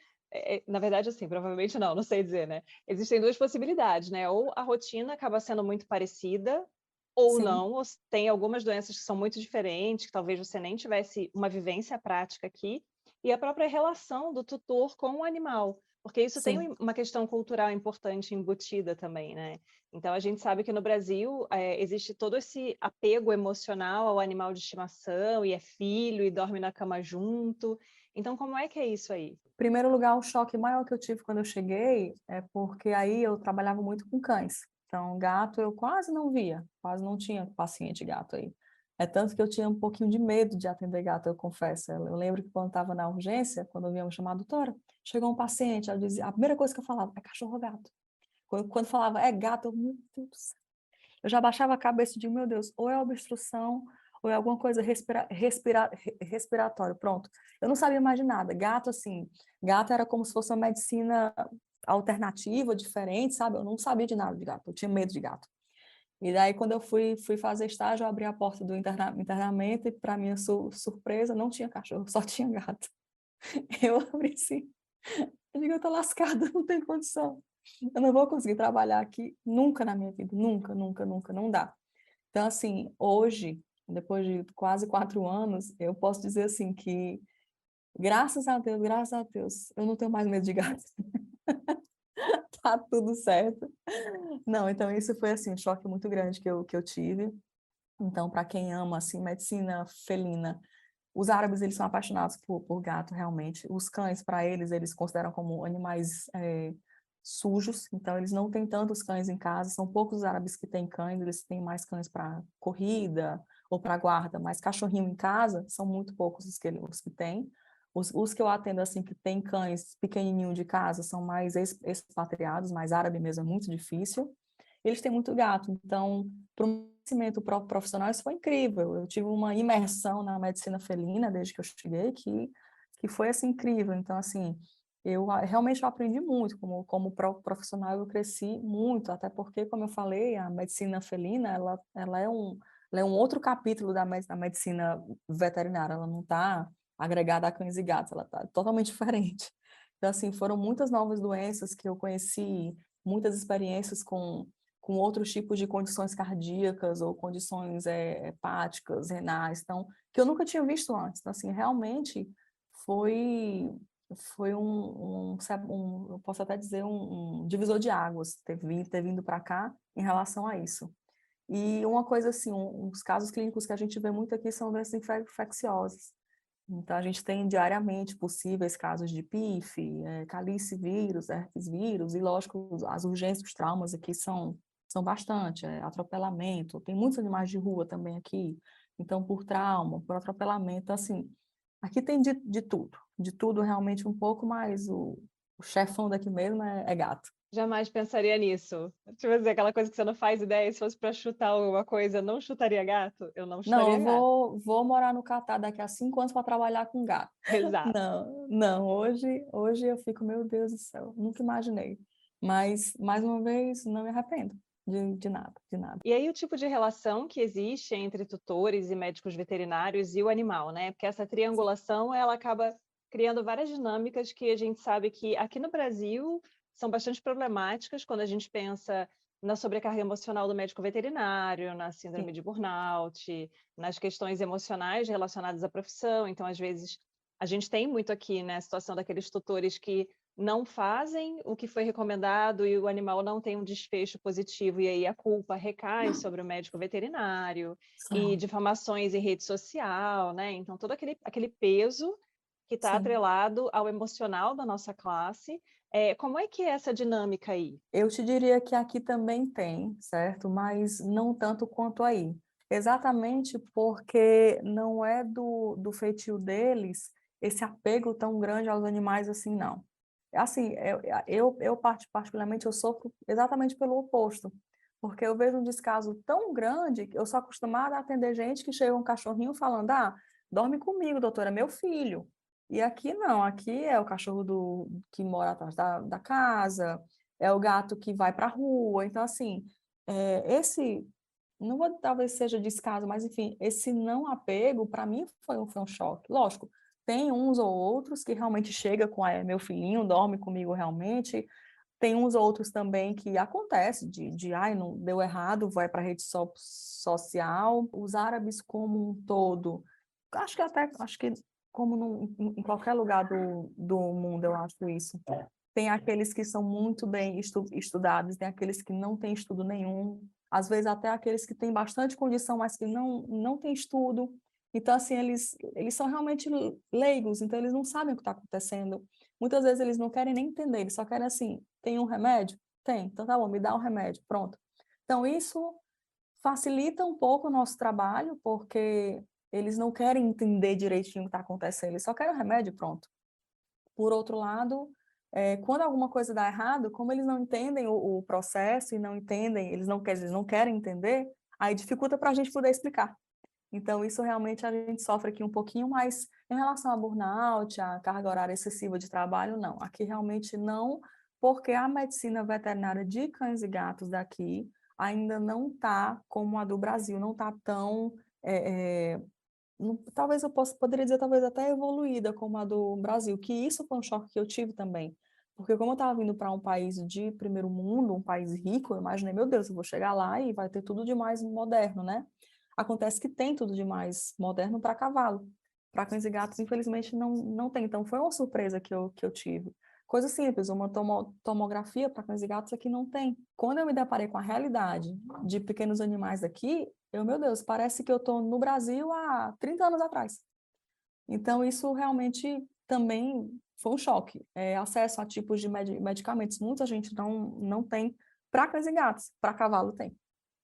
na verdade, assim, provavelmente não sei dizer, né? Existem 2 possibilidades, né? Ou a rotina acaba sendo muito parecida, ou Sim, não, ou tem algumas doenças que são muito diferentes, que talvez você nem tivesse uma vivência prática aqui, e a própria relação do tutor com o animal. Porque isso tem Sim. uma questão cultural importante embutida também, né. Então a gente sabe que no Brasil, existe todo esse apego emocional ao animal de estimação, e é filho, e dorme na cama junto. Então como é que é isso aí? Primeiro lugar, o choque maior que eu tive quando eu cheguei é porque aí eu trabalhava muito com cães. Então, gato eu quase não via, quase não tinha paciente gato aí. É tanto que eu tinha um pouquinho de medo de atender gato, eu confesso. Eu lembro que quando estava na urgência, quando eu vinha me chamar, doutora, chegou um paciente, eu dizia, a primeira coisa que eu falava é cachorro ou gato. Quando falava é gato, eu, meu Deus do céu. Eu já baixava a cabeça e digo, meu Deus, ou é obstrução, ou é alguma coisa respiratória, pronto. Eu não sabia mais de nada. Gato, assim, gato era como se fosse uma medicina alternativa, diferente, sabe? Eu não sabia de nada de gato, eu tinha medo de gato. E daí, quando eu fui fazer estágio, eu abri a porta do internamento e, para minha surpresa, não tinha cachorro, só tinha gato. Eu abri assim, eu digo, eu tô lascada, não tem condição. Eu não vou conseguir trabalhar aqui nunca na minha vida, nunca, nunca, nunca, não dá. Então, assim, hoje, depois de quase 4 anos, eu posso dizer assim que, graças a Deus, eu não tenho mais medo de gato. Tá tudo certo. Não, então isso foi assim um choque muito grande que eu tive. Então, para quem ama assim medicina felina, os árabes eles são apaixonados por gato realmente. Os cães para eles eles consideram como animais sujos, então eles não têm tantos cães em casa. São poucos os árabes que têm cães, eles têm mais cães para corrida ou para guarda, mas cachorrinho em casa são muito poucos os que têm. Os que eu atendo assim que têm cães pequenininho de casa são mais expatriados, mais árabe mesmo é muito difícil. Eles têm muito gato, então para o conhecimento profissional isso foi incrível. Eu tive uma imersão na medicina felina desde que eu cheguei que foi assim incrível. Então assim, eu realmente aprendi muito como profissional, eu cresci muito, até porque, como eu falei, a medicina felina ela é um outro capítulo da medicina veterinária, ela não está agregada a cães e gatos, ela está totalmente diferente. Então, assim, foram muitas novas doenças que eu conheci, muitas experiências com outros tipos de condições cardíacas ou condições hepáticas, renais, então, que eu nunca tinha visto antes. Então, assim, realmente foi eu posso até dizer, um divisor de águas ter vindo para cá em relação a isso. E uma coisa assim, uns casos clínicos que a gente vê muito aqui são doenças infecciosas. Então, a gente tem diariamente possíveis casos de PIF, calicivírus, herpes vírus, e lógico, as urgências, os traumas aqui são bastante, atropelamento, tem muitos animais de rua também aqui, então por trauma, por atropelamento, assim, aqui tem de tudo realmente um pouco, mas o chefão daqui mesmo é gato. Jamais pensaria nisso. Tipo assim, aquela coisa que você não faz ideia, se fosse para chutar alguma coisa, não chutaria gato? Eu não Não, chutaria eu gato. vou morar no Catar daqui a 5 anos para trabalhar com gato. Exato. Não, não, hoje eu fico, meu Deus do céu, nunca imaginei. Mas, mais uma vez, não me arrependo de nada, de nada. E aí o tipo de relação que existe entre tutores e médicos veterinários e o animal, né, porque essa triangulação ela acaba criando várias dinâmicas que a gente sabe que aqui no Brasil são bastante problemáticas quando a gente pensa na sobrecarga emocional do médico veterinário, na síndrome Sim, de burnout, nas questões emocionais relacionadas à profissão. Então, às vezes, a gente tem muito aqui, né, a situação daqueles tutores que não fazem o que foi recomendado e o animal não tem um desfecho positivo, e aí a culpa recai sobre o médico veterinário, e sim, difamações em rede social, né, então todo aquele peso que está sim. atrelado ao emocional da nossa classe. Como é que é essa dinâmica aí? Eu te diria que aqui também tem, certo? Mas não tanto quanto aí. Exatamente porque não é do feitio deles esse apego tão grande aos animais assim, não. Assim, particularmente, eu sofro exatamente pelo oposto. Porque eu vejo um descaso tão grande que eu sou acostumada a atender gente que chega um cachorrinho falando, ah, dorme comigo, doutora, é meu filho. E aqui não, aqui é o cachorro que mora atrás da casa, é o gato que vai para a rua. Então, assim, esse, não vou, talvez seja descaso, mas enfim, esse não apego, para mim, foi um choque. Lógico, tem uns ou outros que realmente chega com meu filhinho, dorme comigo realmente. Tem uns outros também que acontece ai, não deu errado, vai para a rede social. Os árabes como um todo, acho que como em qualquer lugar do mundo, eu acho isso. tem aqueles que são muito bem estudados, tem aqueles que não têm estudo nenhum, às vezes até aqueles que têm bastante condição, mas que não têm estudo. Então, assim, eles são realmente leigos, então eles não sabem o que está acontecendo. Muitas vezes eles não querem nem entender, eles só querem assim, tem um remédio? Tem, então tá bom, me dá um remédio, pronto. Então, isso facilita um pouco o nosso trabalho, porque eles não querem entender direitinho o que está acontecendo, eles só querem o remédio, pronto. Por outro lado, quando alguma coisa dá errado, como eles não entendem o processo e não entendem, eles não querem entender, aí dificulta para a gente poder explicar. Então, isso realmente a gente sofre aqui um pouquinho, mas em relação a burnout, a carga horária excessiva de trabalho, não. Aqui realmente não, porque a medicina veterinária de cães e gatos daqui ainda não está como a do Brasil, não está tão talvez poderia dizer, talvez até evoluída como a do Brasil, que isso foi um choque que eu tive também. Porque como eu estava vindo para um país de primeiro mundo, um país rico, eu imaginei, meu Deus, eu vou chegar lá e vai ter tudo de mais moderno, né? Acontece que tem tudo de mais moderno para cavalo. Para cães e gatos, infelizmente, não tem. Então, foi uma surpresa que eu tive. Coisa simples, uma tomografia para cães e gatos aqui não tem. Quando eu me deparei com a realidade de pequenos animais aqui, meu Deus, parece que eu estou no Brasil há 30 anos atrás. Então, isso realmente também foi um choque. Acesso a tipos de medicamentos, muita gente não tem para cães e gatos, para cavalo tem.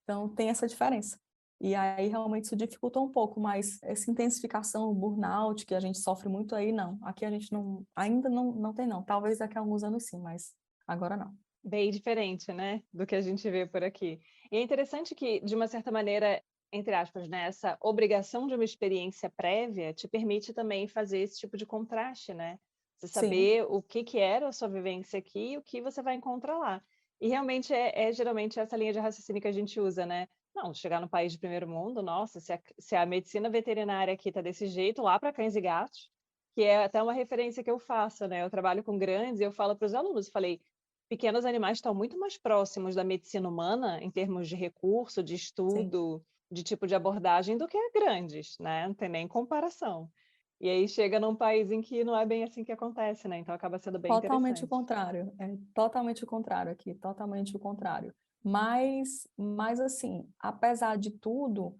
Então, tem essa diferença. E aí, realmente, isso dificultou um pouco, mas essa intensificação, o burnout, que a gente sofre muito aí, não. Aqui a gente ainda não tem, não. Talvez daqui a alguns anos sim, mas agora não. Bem diferente, né, do que a gente vê por aqui. E é interessante que, de uma certa maneira, entre aspas, né, essa obrigação de uma experiência prévia te permite também fazer esse tipo de contraste, né? Você Sim, saber o que era a sua vivência aqui e o que você vai encontrar lá. E realmente é geralmente essa linha de raciocínio que a gente usa, né? Não, chegar no país de primeiro mundo, nossa, se a medicina veterinária aqui está desse jeito, lá para cães e gatos, que é até uma referência que eu faço, né? Eu trabalho com grandes e eu falo para os alunos, falei, pequenos animais estão muito mais próximos da medicina humana, em termos de recurso, de sim. estudo, de tipo de abordagem, do que grandes, né, não tem nem comparação. E aí chega num país em que não é bem assim que acontece, né, então acaba sendo bem Totalmente o interessante. contrário, é totalmente o contrário aqui, totalmente o contrário. Mas assim, apesar de tudo,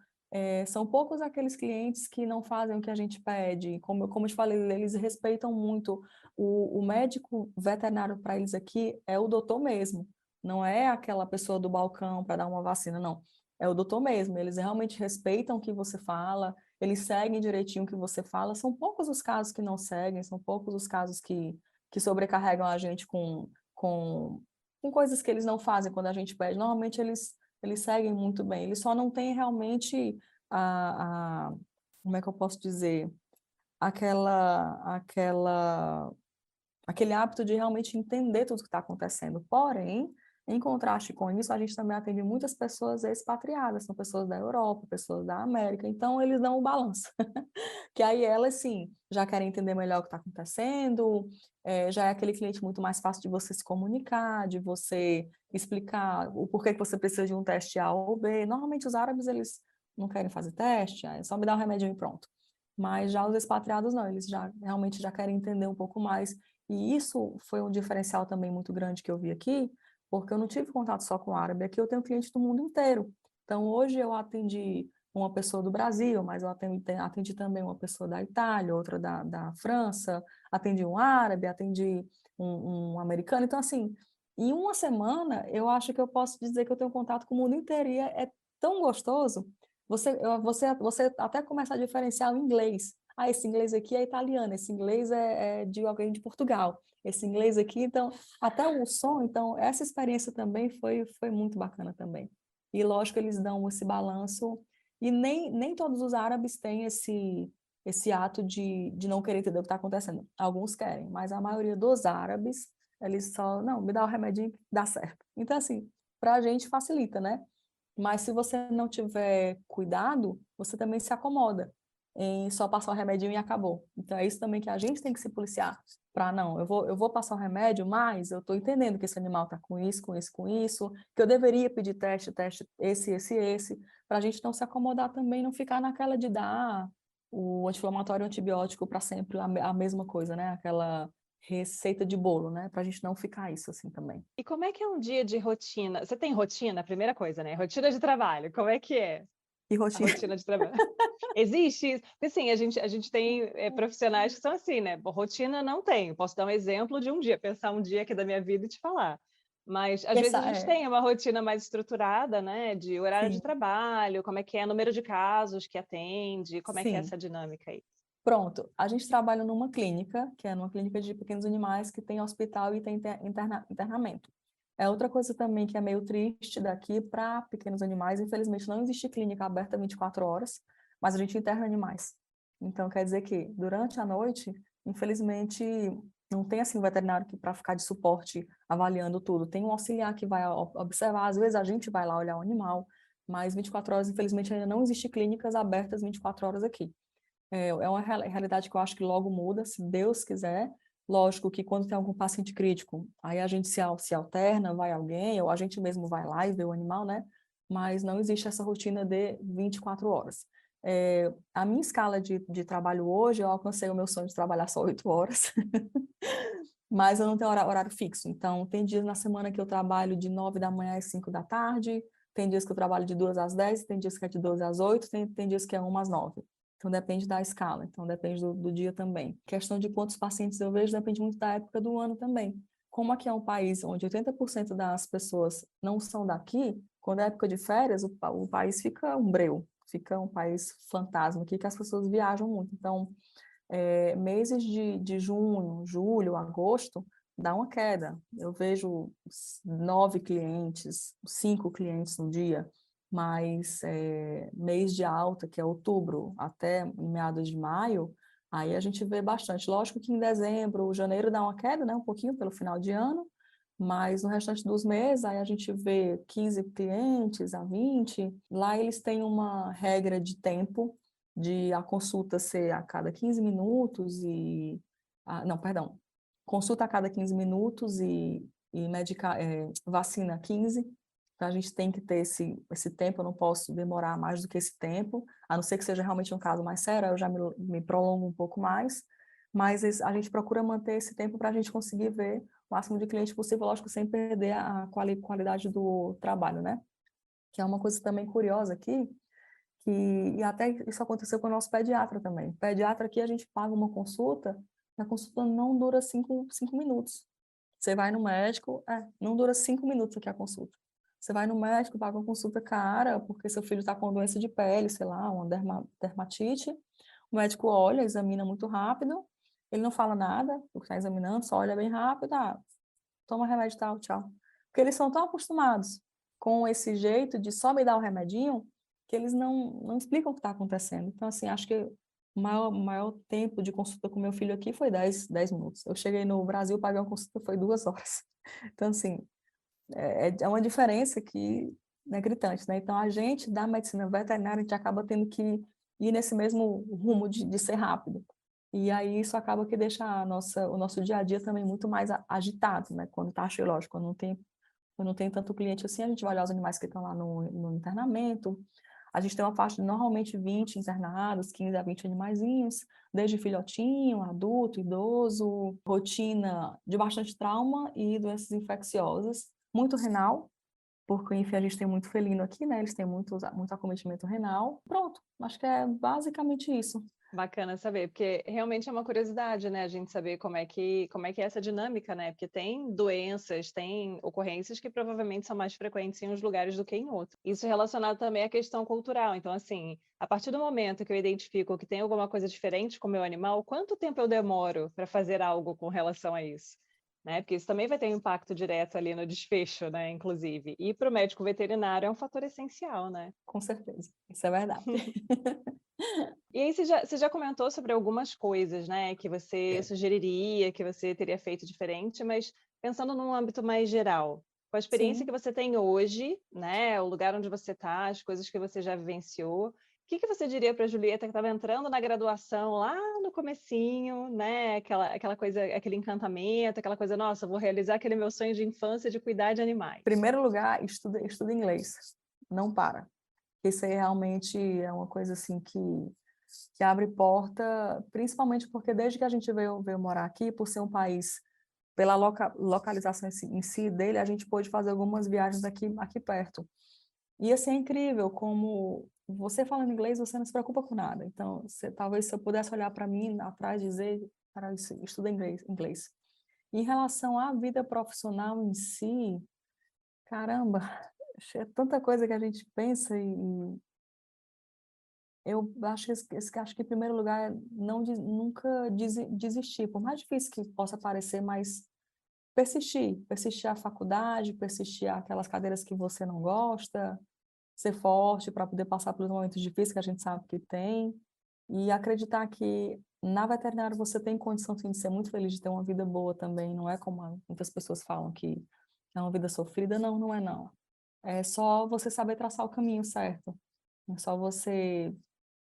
são poucos aqueles clientes que não fazem o que a gente pede. Como eu te falei, eles respeitam muito. O médico veterinário para eles aqui é o doutor mesmo, não é aquela pessoa do balcão para dar uma vacina, não. É o doutor mesmo, eles realmente respeitam o que você fala, eles seguem direitinho o que você fala. São poucos os casos que não seguem, são poucos os casos que sobrecarregam a gente com coisas que eles não fazem quando a gente pede. Normalmente eles seguem muito bem, eles só não têm realmente como é que eu posso dizer, aquela aquele hábito de realmente entender tudo o que está acontecendo. Porém, em contraste com isso, a gente também atende muitas pessoas expatriadas, são pessoas da Europa, pessoas da América, então eles dão o balanço. Que aí elas, sim, já querem entender melhor o que está acontecendo, já é aquele cliente muito mais fácil de você se comunicar, de você explicar o porquê que você precisa de um teste A ou B. Normalmente os árabes, eles não querem fazer teste, é só me dar um remédio e pronto. Mas já os expatriados não, eles já realmente já querem entender um pouco mais. E isso foi um diferencial também muito grande que eu vi aqui, porque eu não tive contato só com árabe, aqui eu tenho cliente do mundo inteiro. Então, hoje eu atendi uma pessoa do Brasil, mas eu atendi também uma pessoa da Itália, outra da França, atendi um árabe, atendi um americano. Então, assim, em uma semana, eu acho que eu posso dizer que eu tenho contato com o mundo inteiro e é tão gostoso. Você até começa a diferenciar o inglês. Ah, esse inglês aqui é italiano, esse inglês é de alguém de Portugal, esse inglês aqui, então, até o som, então, essa experiência também foi muito bacana também. E lógico, eles dão esse balanço, e nem todos os árabes têm esse ato de não querer entender o que está acontecendo. Alguns querem, mas a maioria dos árabes, eles só, não, me dá o remedinho que dá certo. Então, assim, para a gente facilita, né? Mas se você não tiver cuidado, você também se acomoda em só passar o remedinho e acabou. Então é isso também que a gente tem que se policiar para não, eu vou passar o remédio, mas eu estou entendendo que esse animal está com isso, com isso, com isso, que eu deveria pedir teste esse, para a gente não se acomodar também, não ficar naquela de dar o anti-inflamatório e o antibiótico para sempre a mesma coisa, né? Aquela receita de bolo, né? Para a gente não ficar isso assim também. E como é que é um dia de rotina? Você tem rotina? Primeira coisa, né? Rotina de trabalho, como é que é E a rotina. rotina de trabalho? Existe isso? Porque assim, a gente tem profissionais que são assim, né? Bom, rotina não tenho. Posso dar um exemplo de um dia, pensar um dia aqui da minha vida e te falar. Mas às vezes a Pensar, gente tem uma rotina mais estruturada, né? De horário de sim, trabalho, como é que é, número de casos que atende, como é que é sim. essa dinâmica aí? Pronto, a gente trabalha numa clínica, que é numa clínica de pequenos animais, que tem hospital e tem internamento. É outra coisa também que é meio triste daqui para pequenos animais, infelizmente não existe clínica aberta 24 horas, mas a gente interna animais. Então quer dizer que durante a noite, infelizmente, não tem assim um veterinário que para ficar de suporte avaliando tudo. Tem um auxiliar que vai observar, às vezes a gente vai lá olhar o animal, mas 24 horas, infelizmente, ainda não existe clínicas abertas 24 horas aqui. É uma realidade que eu acho que logo muda, se Deus quiser. Lógico que quando tem algum paciente crítico, aí a gente se alterna, vai alguém, ou a gente mesmo vai lá e vê o animal, né? Mas não existe essa rotina de 24 horas. A minha escala de trabalho hoje, eu alcancei o meu sonho de trabalhar só 8 horas, mas eu não tenho horário fixo. Então, tem dias na semana que eu trabalho de 9 da manhã às 5 da tarde, tem dias que eu trabalho de 2 às 10, tem dias que é de 12 às 8, tem dias que é 1 às 9. Então, depende da escala, então depende do dia também. Questão de quantos pacientes eu vejo depende muito da época do ano também. Como aqui é um país onde 80% das pessoas não são daqui, quando é época de férias, o país fica um breu, fica um país fantasma aqui, que as pessoas viajam muito. Então, meses de junho, julho, agosto, dá uma queda. Eu vejo 9 clientes, 5 clientes no dia, mas mês de alta, que é outubro, até meados de maio, aí a gente vê bastante. Lógico que em dezembro, janeiro dá uma queda, né, um pouquinho pelo final de ano, mas no restante dos meses, aí a gente vê 15 clientes a 20. Lá eles têm uma regra de tempo, de a consulta ser a cada 15 minutos não, perdão. Consulta a cada 15 minutos e vacina 15. Então, a gente tem que ter esse tempo, eu não posso demorar mais do que esse tempo, a não ser que seja realmente um caso mais sério, aí eu já me prolongo um pouco mais, mas a gente procura manter esse tempo para a gente conseguir ver o máximo de cliente possível, lógico, sem perder a qualidade do trabalho, né? Que é uma coisa também curiosa aqui, e até isso aconteceu com o nosso pediatra também. O pediatra aqui, a gente paga uma consulta, e a consulta não dura 5 minutos. Você vai no médico, não dura 5 minutos aqui a consulta. Você vai no médico, paga uma consulta cara, porque seu filho está com doença de pele, sei lá, uma dermatite. O médico olha, examina muito rápido, ele não fala nada, o que está examinando, só olha bem rápido, toma remédio tal, tchau. Porque eles são tão acostumados com esse jeito de só me dar o remedinho, que eles não explicam o que está acontecendo. Então, assim, acho que o maior tempo de consulta com meu filho aqui foi 10 minutos. Eu cheguei no Brasil, paguei uma consulta, foi 2 horas. Então, assim, é uma diferença que é gritante, né? Então, a gente da medicina veterinária, a gente acaba tendo que ir nesse mesmo rumo de ser rápido. E aí isso acaba que deixa o nosso dia a dia também muito mais agitado, né? Quando tá cheio, lógico, quando não tem tanto cliente assim, a gente vai olhar os animais que estão lá no internamento. A gente tem uma faixa de normalmente 20 internados, 15 a 20 animaizinhos, desde filhotinho, adulto, idoso, rotina de bastante trauma e doenças infecciosas, muito renal, porque, enfim, a gente tem muito felino aqui, né? Eles têm muito acometimento renal. Pronto, acho que é basicamente isso. Bacana saber, porque realmente é uma curiosidade, né, a gente saber como é que é essa dinâmica, né? Porque tem doenças, tem ocorrências que provavelmente são mais frequentes em uns lugares do que em outros. Isso relacionado também à questão cultural. Então, assim, a partir do momento que eu identifico que tem alguma coisa diferente com o meu animal, quanto tempo eu demoro para fazer algo com relação a isso? Né? Porque isso também vai ter um impacto direto ali no desfecho, né, inclusive. E para o médico veterinário é um fator essencial, né? Com certeza, isso é verdade. E aí você já comentou sobre algumas coisas, né, que você sugeriria, que você teria feito diferente, mas pensando num âmbito mais geral, com a experiência que Sim. você tem hoje, né, o lugar onde você está, as coisas que você já vivenciou, o que você diria para a Julieta que estava entrando na graduação lá no comecinho, né, aquela coisa, aquele encantamento, aquela coisa, nossa, vou realizar aquele meu sonho de infância de cuidar de animais. Primeiro lugar, estuda inglês. Não para. Isso aí realmente é uma coisa assim que que abre porta, principalmente porque desde que a gente veio morar aqui, por ser um país, pela localização em si dele, a gente pôde fazer algumas viagens aqui perto. E assim, é incrível como você falando inglês, você não se preocupa com nada. Então, talvez se eu pudesse olhar para mim atrás e dizer, cara, estuda inglês. Em relação à vida profissional em si, caramba, é tanta coisa que a gente pensa e eu acho que em primeiro lugar é nunca desistir, por mais difícil que possa parecer, mas persistir a faculdade, persistir aquelas cadeiras que você não gosta, ser forte para poder passar pelos momentos difíceis que a gente sabe que tem, e acreditar que na veterinária você tem condição sim, de ser muito feliz, de ter uma vida boa também, não é como muitas pessoas falam que é uma vida sofrida, não, não é não. É só você saber traçar o caminho certo, é só você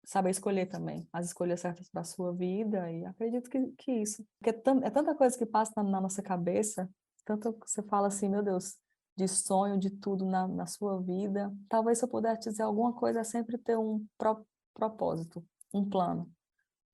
saber escolher também as escolhas certas para a sua vida, e acredito que isso. Porque é tanta coisa que passa na nossa cabeça, tanto que você fala assim, meu Deus, de sonho, de tudo na sua vida. Talvez se eu pudesse dizer alguma coisa, é sempre ter um propósito, um plano.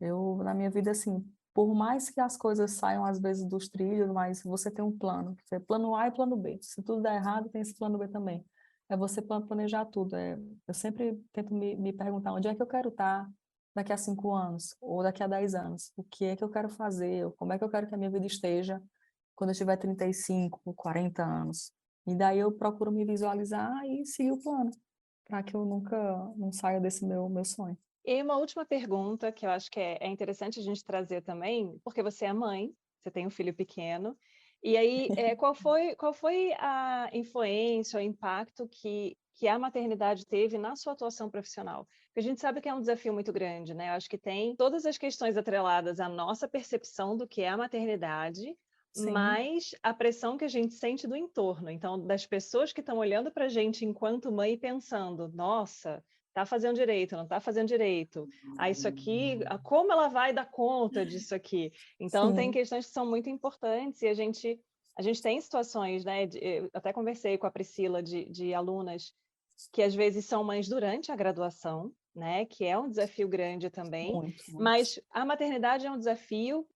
Eu, na minha vida, assim, por mais que as coisas saiam às vezes dos trilhos, mas você tem um plano. Você plano A e plano B. Se tudo der errado, tem esse plano B também. É você planejar tudo. Eu sempre tento me perguntar onde é que eu quero estar daqui a 5 anos ou daqui a 10 anos. O que é que eu quero fazer? Como é que eu quero que a minha vida esteja quando eu tiver 35, 40 anos? E daí eu procuro me visualizar e seguir o plano, para que eu nunca não saia desse meu sonho. E aí uma última pergunta que eu acho que é interessante a gente trazer também, porque você é mãe, você tem um filho pequeno, e aí qual foi a influência, o impacto que a maternidade teve na sua atuação profissional? Porque a gente sabe que é um desafio muito grande, né? Eu acho que tem todas as questões atreladas à nossa percepção do que é a maternidade, Sim, mas a pressão que a gente sente do entorno. Então, das pessoas que estão olhando para a gente enquanto mãe e pensando, nossa, tá fazendo direito, não tá fazendo direito. Ah, isso aqui, como ela vai dar conta disso aqui? Então, tem sim. questões que são muito importantes e a gente tem situações, né? Eu até conversei com a Priscila de alunas que às vezes são mães durante a graduação, né? Que é um desafio grande também, Muito, muito. mas a maternidade é um desafio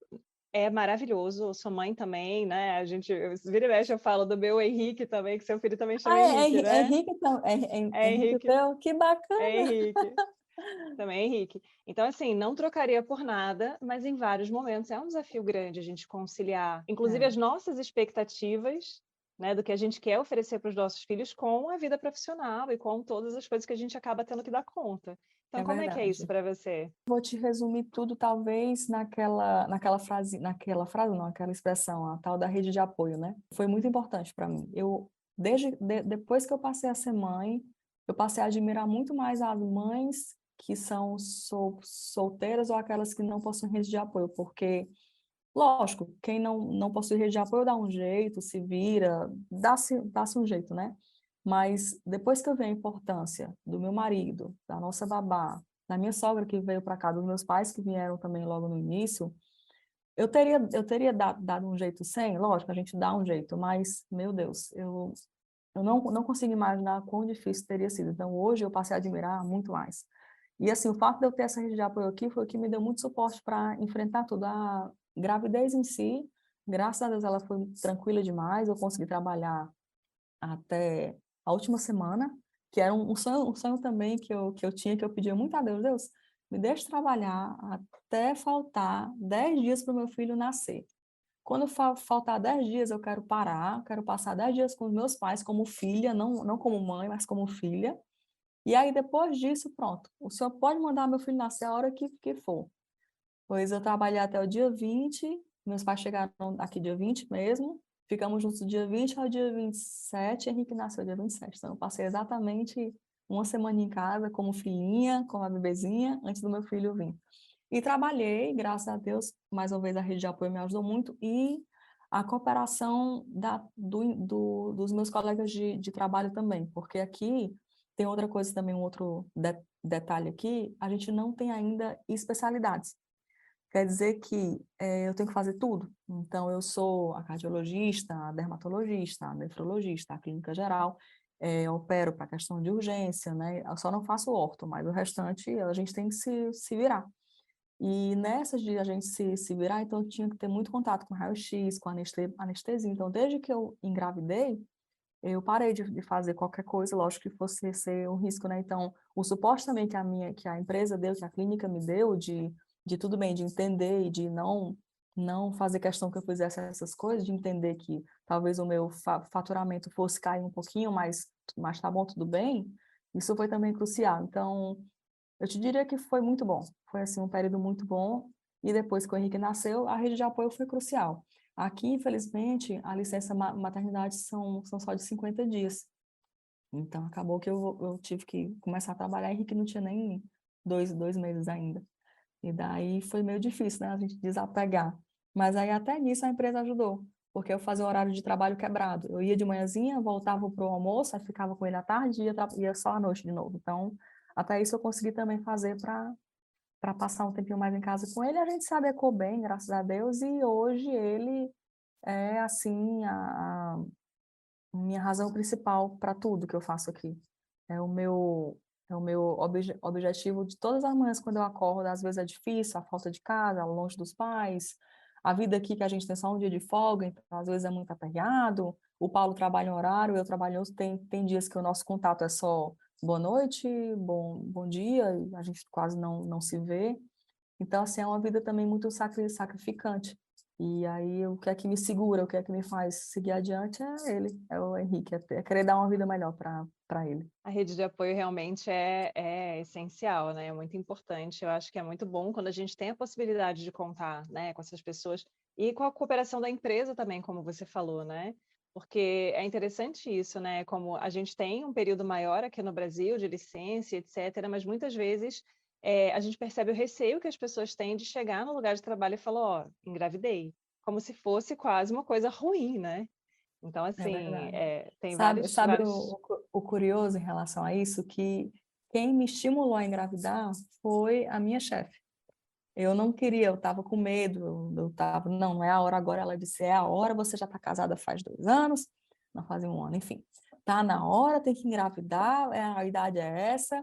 maravilhoso, eu sou mãe também, né? Vira e mexe, eu falo do meu Henrique também, que seu filho também chama Ah, Henrique, É né? Henrique, então, É Henrique Henrique, teu? Que é bacana! Henrique. Também, Henrique. Então, assim, não trocaria por nada, mas em vários momentos é um desafio grande a gente conciliar, inclusive É, as nossas expectativas, né, do que a gente quer oferecer para os nossos filhos com a vida profissional e com todas as coisas que a gente acaba tendo que dar conta. Então, é como é que é isso verdade. para você? Vou te resumir tudo, talvez, naquela frase não, aquela expressão, a tal da rede de apoio, né? Foi muito importante para mim. Depois que eu passei a ser mãe, eu passei a admirar muito mais as mães que são solteiras ou aquelas que não possuem rede de apoio, porque lógico, quem não possui rede de apoio dá um jeito, se vira, dá-se um jeito, né? Mas depois que eu vi a importância do meu marido, da nossa babá, da minha sogra que veio para cá, dos meus pais que vieram também logo no início, eu teria dado um jeito sem, lógico, a gente dá um jeito, mas, meu Deus, eu não consigo imaginar quão difícil teria sido. Então, hoje eu passei a admirar muito mais. E assim, o fato de eu ter essa rede de apoio aqui foi o que me deu muito suporte para enfrentar tudo. A gravidez em si, graças a Deus, ela foi tranquila demais. Eu consegui trabalhar até a última semana, que era um sonho também que eu tinha, que eu pedia muito a Deus, Deus, me deixe trabalhar até faltar 10 dias para o meu filho nascer. Quando faltar 10 dias, eu quero parar, quero passar 10 dias com os meus pais como filha, não como mãe, mas como filha. E aí, depois disso, pronto. O senhor pode mandar meu filho nascer a hora que for. Pois eu trabalhei até o dia 20, meus pais chegaram aqui dia 20 mesmo, ficamos juntos do dia 20 ao dia 27, Henrique nasceu dia 27. Então, eu passei exatamente uma semana em casa como filhinha, como a bebezinha, antes do meu filho vir. E trabalhei, graças a Deus, mais uma vez a rede de apoio me ajudou muito, e a cooperação dos meus colegas de trabalho também, porque aqui tem outra coisa também, um outro detalhe aqui, a gente não tem ainda especialidades. Quer dizer que eu tenho que fazer tudo. Então, eu sou a cardiologista, a dermatologista, a nefrologista, a clínica geral. opero para questão de urgência, né? Eu só não faço orto, mas o restante a gente tem que se virar. E nessas de a gente se virar, então eu tinha que ter muito contato com raio-x, com anestesia. Então, desde que eu engravidei, eu parei de fazer qualquer coisa, lógico que fosse ser um risco, né? Então, o suporte também que a empresa deu, que a clínica me deu, de tudo bem, de entender e de não fazer questão que eu fizesse essas coisas, de entender que talvez o meu faturamento fosse cair um pouquinho, mas tá bom, tudo bem, isso foi também crucial. Então, eu te diria que foi muito bom. Foi, assim, um período muito bom. E depois que o Henrique nasceu, a rede de apoio foi crucial. Aqui, infelizmente, a licença maternidade são só de 50 dias. Então, acabou que eu tive que começar a trabalhar. Henrique não tinha nem dois meses ainda. E daí foi meio difícil, né? A gente desapegar. Mas aí até nisso a empresa ajudou. Porque eu fazia o horário de trabalho quebrado. Eu ia de manhãzinha, voltava para o almoço, aí ficava com ele à tarde e ia só à noite de novo. Então, até isso eu consegui também fazer para passar um tempinho mais em casa com ele. A gente se adequou bem, graças a Deus, e hoje ele é, assim, a minha razão principal para tudo que eu faço aqui. É o meu, é o meu objetivo de todas as manhãs quando eu acordo. Às vezes é difícil, a falta de casa, longe dos pais, a vida aqui que a gente tem só um dia de folga, então às vezes é muito aperreado. O Paulo trabalha em horário, eu trabalho em outro. Tem dias que o nosso contato é só boa noite, bom dia, e a gente quase não se vê. Então, assim, é uma vida também muito sacrificante. E aí, o que é que me segura, o que é que me faz seguir adiante é ele, é o Henrique, é querer dar uma vida melhor para ele. A rede de apoio realmente é essencial, né, é muito importante. Eu acho que é muito bom quando a gente tem a possibilidade de contar, né, com essas pessoas e com a cooperação da empresa também, como você falou, né, porque é interessante isso, né, como a gente tem um período maior aqui no Brasil de licença, etcétera, mas muitas vezes, a gente percebe o receio que as pessoas têm de chegar no lugar de trabalho e falar: "Ó, engravidei", como se fosse quase uma coisa ruim, né. Então, É assim, verdade. tem Sabe vários o curioso em relação a isso? Que quem me estimulou a engravidar foi a minha chefe. Eu não queria, eu estava com medo, eu estava, não é a hora agora. Ela disse, é a hora, você já está casada faz 2 anos, não fazia um ano, enfim. Tá na hora, tem que engravidar, a idade é essa.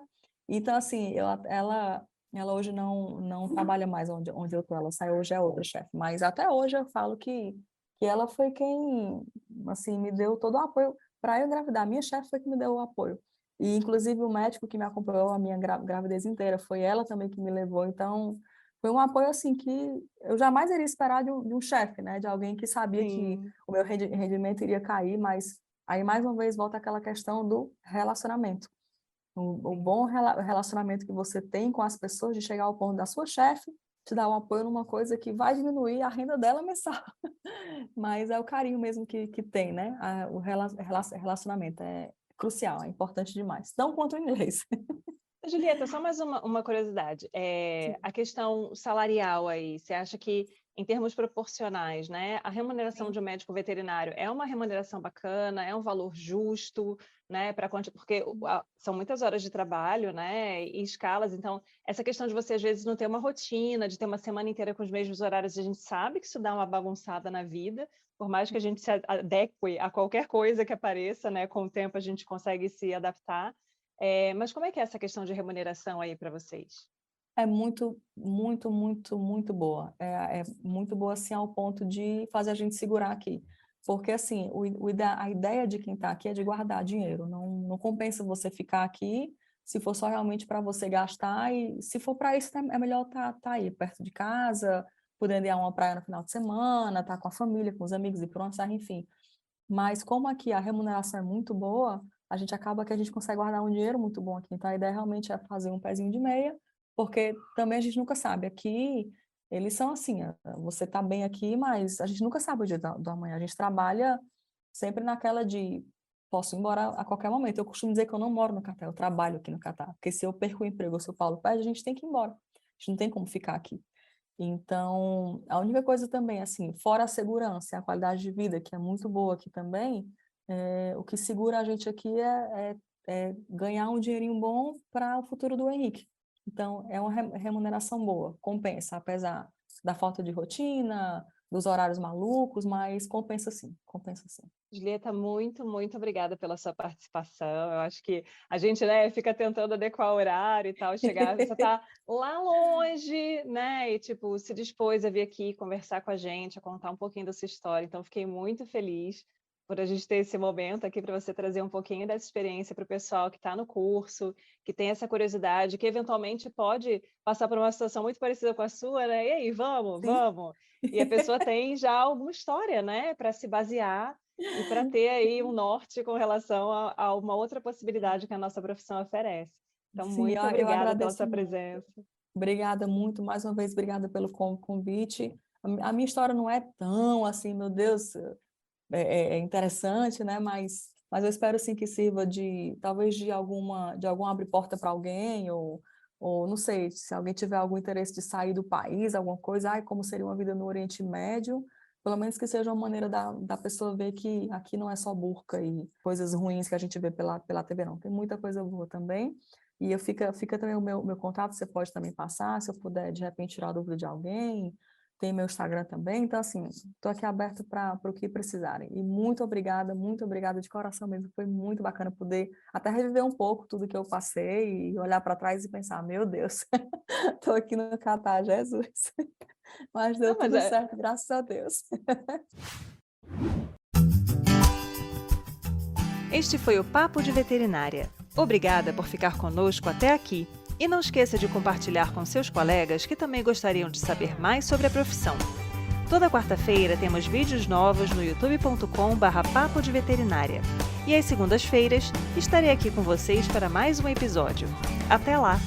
Então, assim, ela hoje não trabalha mais onde eu tô, ela saiu, hoje é outra chefe. Mas até hoje eu falo que ela foi quem, assim, me deu todo o apoio para eu engravidar. A minha chefe foi que me deu o apoio. E, inclusive, o médico que me acompanhou a minha gravidez inteira, foi ela também que me levou. Então, foi um apoio, assim, que eu jamais iria esperar de um chefe, né? De alguém que sabia que sim. o meu rendimento iria cair, mas aí, mais uma vez, volta aquela questão do relacionamento. O Sim. bom relacionamento que você tem com as pessoas, de chegar ao ponto da sua chefe te dar um apoio numa coisa que vai diminuir a renda dela mensal. Mas é o carinho mesmo que tem, né? O relacionamento é crucial, é importante demais. Não quanto o inglês. Julieta, só mais uma curiosidade, Sim, a questão salarial aí, você acha que em termos proporcionais, né, a remuneração sim. de um médico veterinário é uma remuneração bacana, é um valor justo, né, para porque são muitas horas de trabalho, né, e escalas, então essa questão de você às vezes não ter uma rotina, de ter uma semana inteira com os mesmos horários, a gente sabe que isso dá uma bagunçada na vida, por mais que a gente se adeque a qualquer coisa que apareça, né, com o tempo a gente consegue se adaptar. Mas como é que é essa questão de remuneração aí para vocês? É muito, muito, muito, muito boa. É muito boa, assim, ao ponto de fazer a gente segurar aqui. Porque, assim, a ideia de quem está aqui é de guardar dinheiro. Não compensa você ficar aqui se for só realmente para você gastar. E se for para isso, é melhor tá aí, perto de casa, podendo ir a uma praia no final de semana, estar com a família, com os amigos, ir para uma serra, enfim. Mas como aqui a remuneração é muito boa, a gente acaba que a gente consegue guardar um dinheiro muito bom aqui. Então a ideia realmente é fazer um pezinho de meia, porque também a gente nunca sabe. Aqui eles são assim, você está bem aqui, mas a gente nunca sabe o dia do amanhã. A gente trabalha sempre naquela de posso ir embora a qualquer momento. Eu costumo dizer que eu não moro no Catar, eu trabalho aqui no Catar, porque se eu perco o emprego ou se o Paulo perde, a gente tem que ir embora. A gente não tem como ficar aqui. Então, a única coisa também, assim, fora a segurança e a qualidade de vida, que é muito boa aqui também, o que segura a gente aqui é ganhar um dinheirinho bom para o futuro do Henrique. Então, é uma remuneração boa, compensa, apesar da falta de rotina, dos horários malucos, mas compensa sim, compensa sim. Julieta, muito, muito obrigada pela sua participação. Eu acho que a gente, né, fica tentando adequar o horário e tal, chegar, você está lá longe, né, e tipo, se dispôs a vir aqui conversar com a gente, a contar um pouquinho da sua história. Então, fiquei muito feliz por a gente ter esse momento aqui para você trazer um pouquinho dessa experiência para o pessoal que está no curso, que tem essa curiosidade, que eventualmente pode passar por uma situação muito parecida com a sua, né? E aí, vamos, Sim. vamos. E a pessoa tem já alguma história, né, para se basear e para ter aí um norte com relação a uma outra possibilidade que a nossa profissão oferece. Então, Sim, muito eu obrigada pela agradeço sua muito. presença. Obrigada muito, mais uma vez, obrigada pelo convite. A minha história não é tão assim, meu Deus, é interessante, né? Mas eu espero sim que sirva talvez de algum abre porta para alguém, ou não sei, se alguém tiver algum interesse de sair do país, alguma coisa, ai, como seria uma vida no Oriente Médio, pelo menos que seja uma maneira da pessoa ver que aqui não é só burca e coisas ruins que a gente vê pela TV, não. Tem muita coisa boa também. E fica também o meu contato, você pode também passar, se eu puder, de repente, tirar a dúvida de alguém. Tem meu Instagram também, então, assim, estou aqui aberto para o que precisarem. E muito obrigada de coração mesmo. Foi muito bacana poder até reviver um pouco tudo que eu passei e olhar para trás e pensar, meu Deus, estou aqui no Catar, Jesus. Mas deu Não, mas tudo certo, graças a Deus. Este foi o Papo de Veterinária. Obrigada por ficar conosco até aqui. E não esqueça de compartilhar com seus colegas que também gostariam de saber mais sobre a profissão. Toda quarta-feira temos vídeos novos no youtube.com/papo de veterinária. E às segundas-feiras estarei aqui com vocês para mais um episódio. Até lá!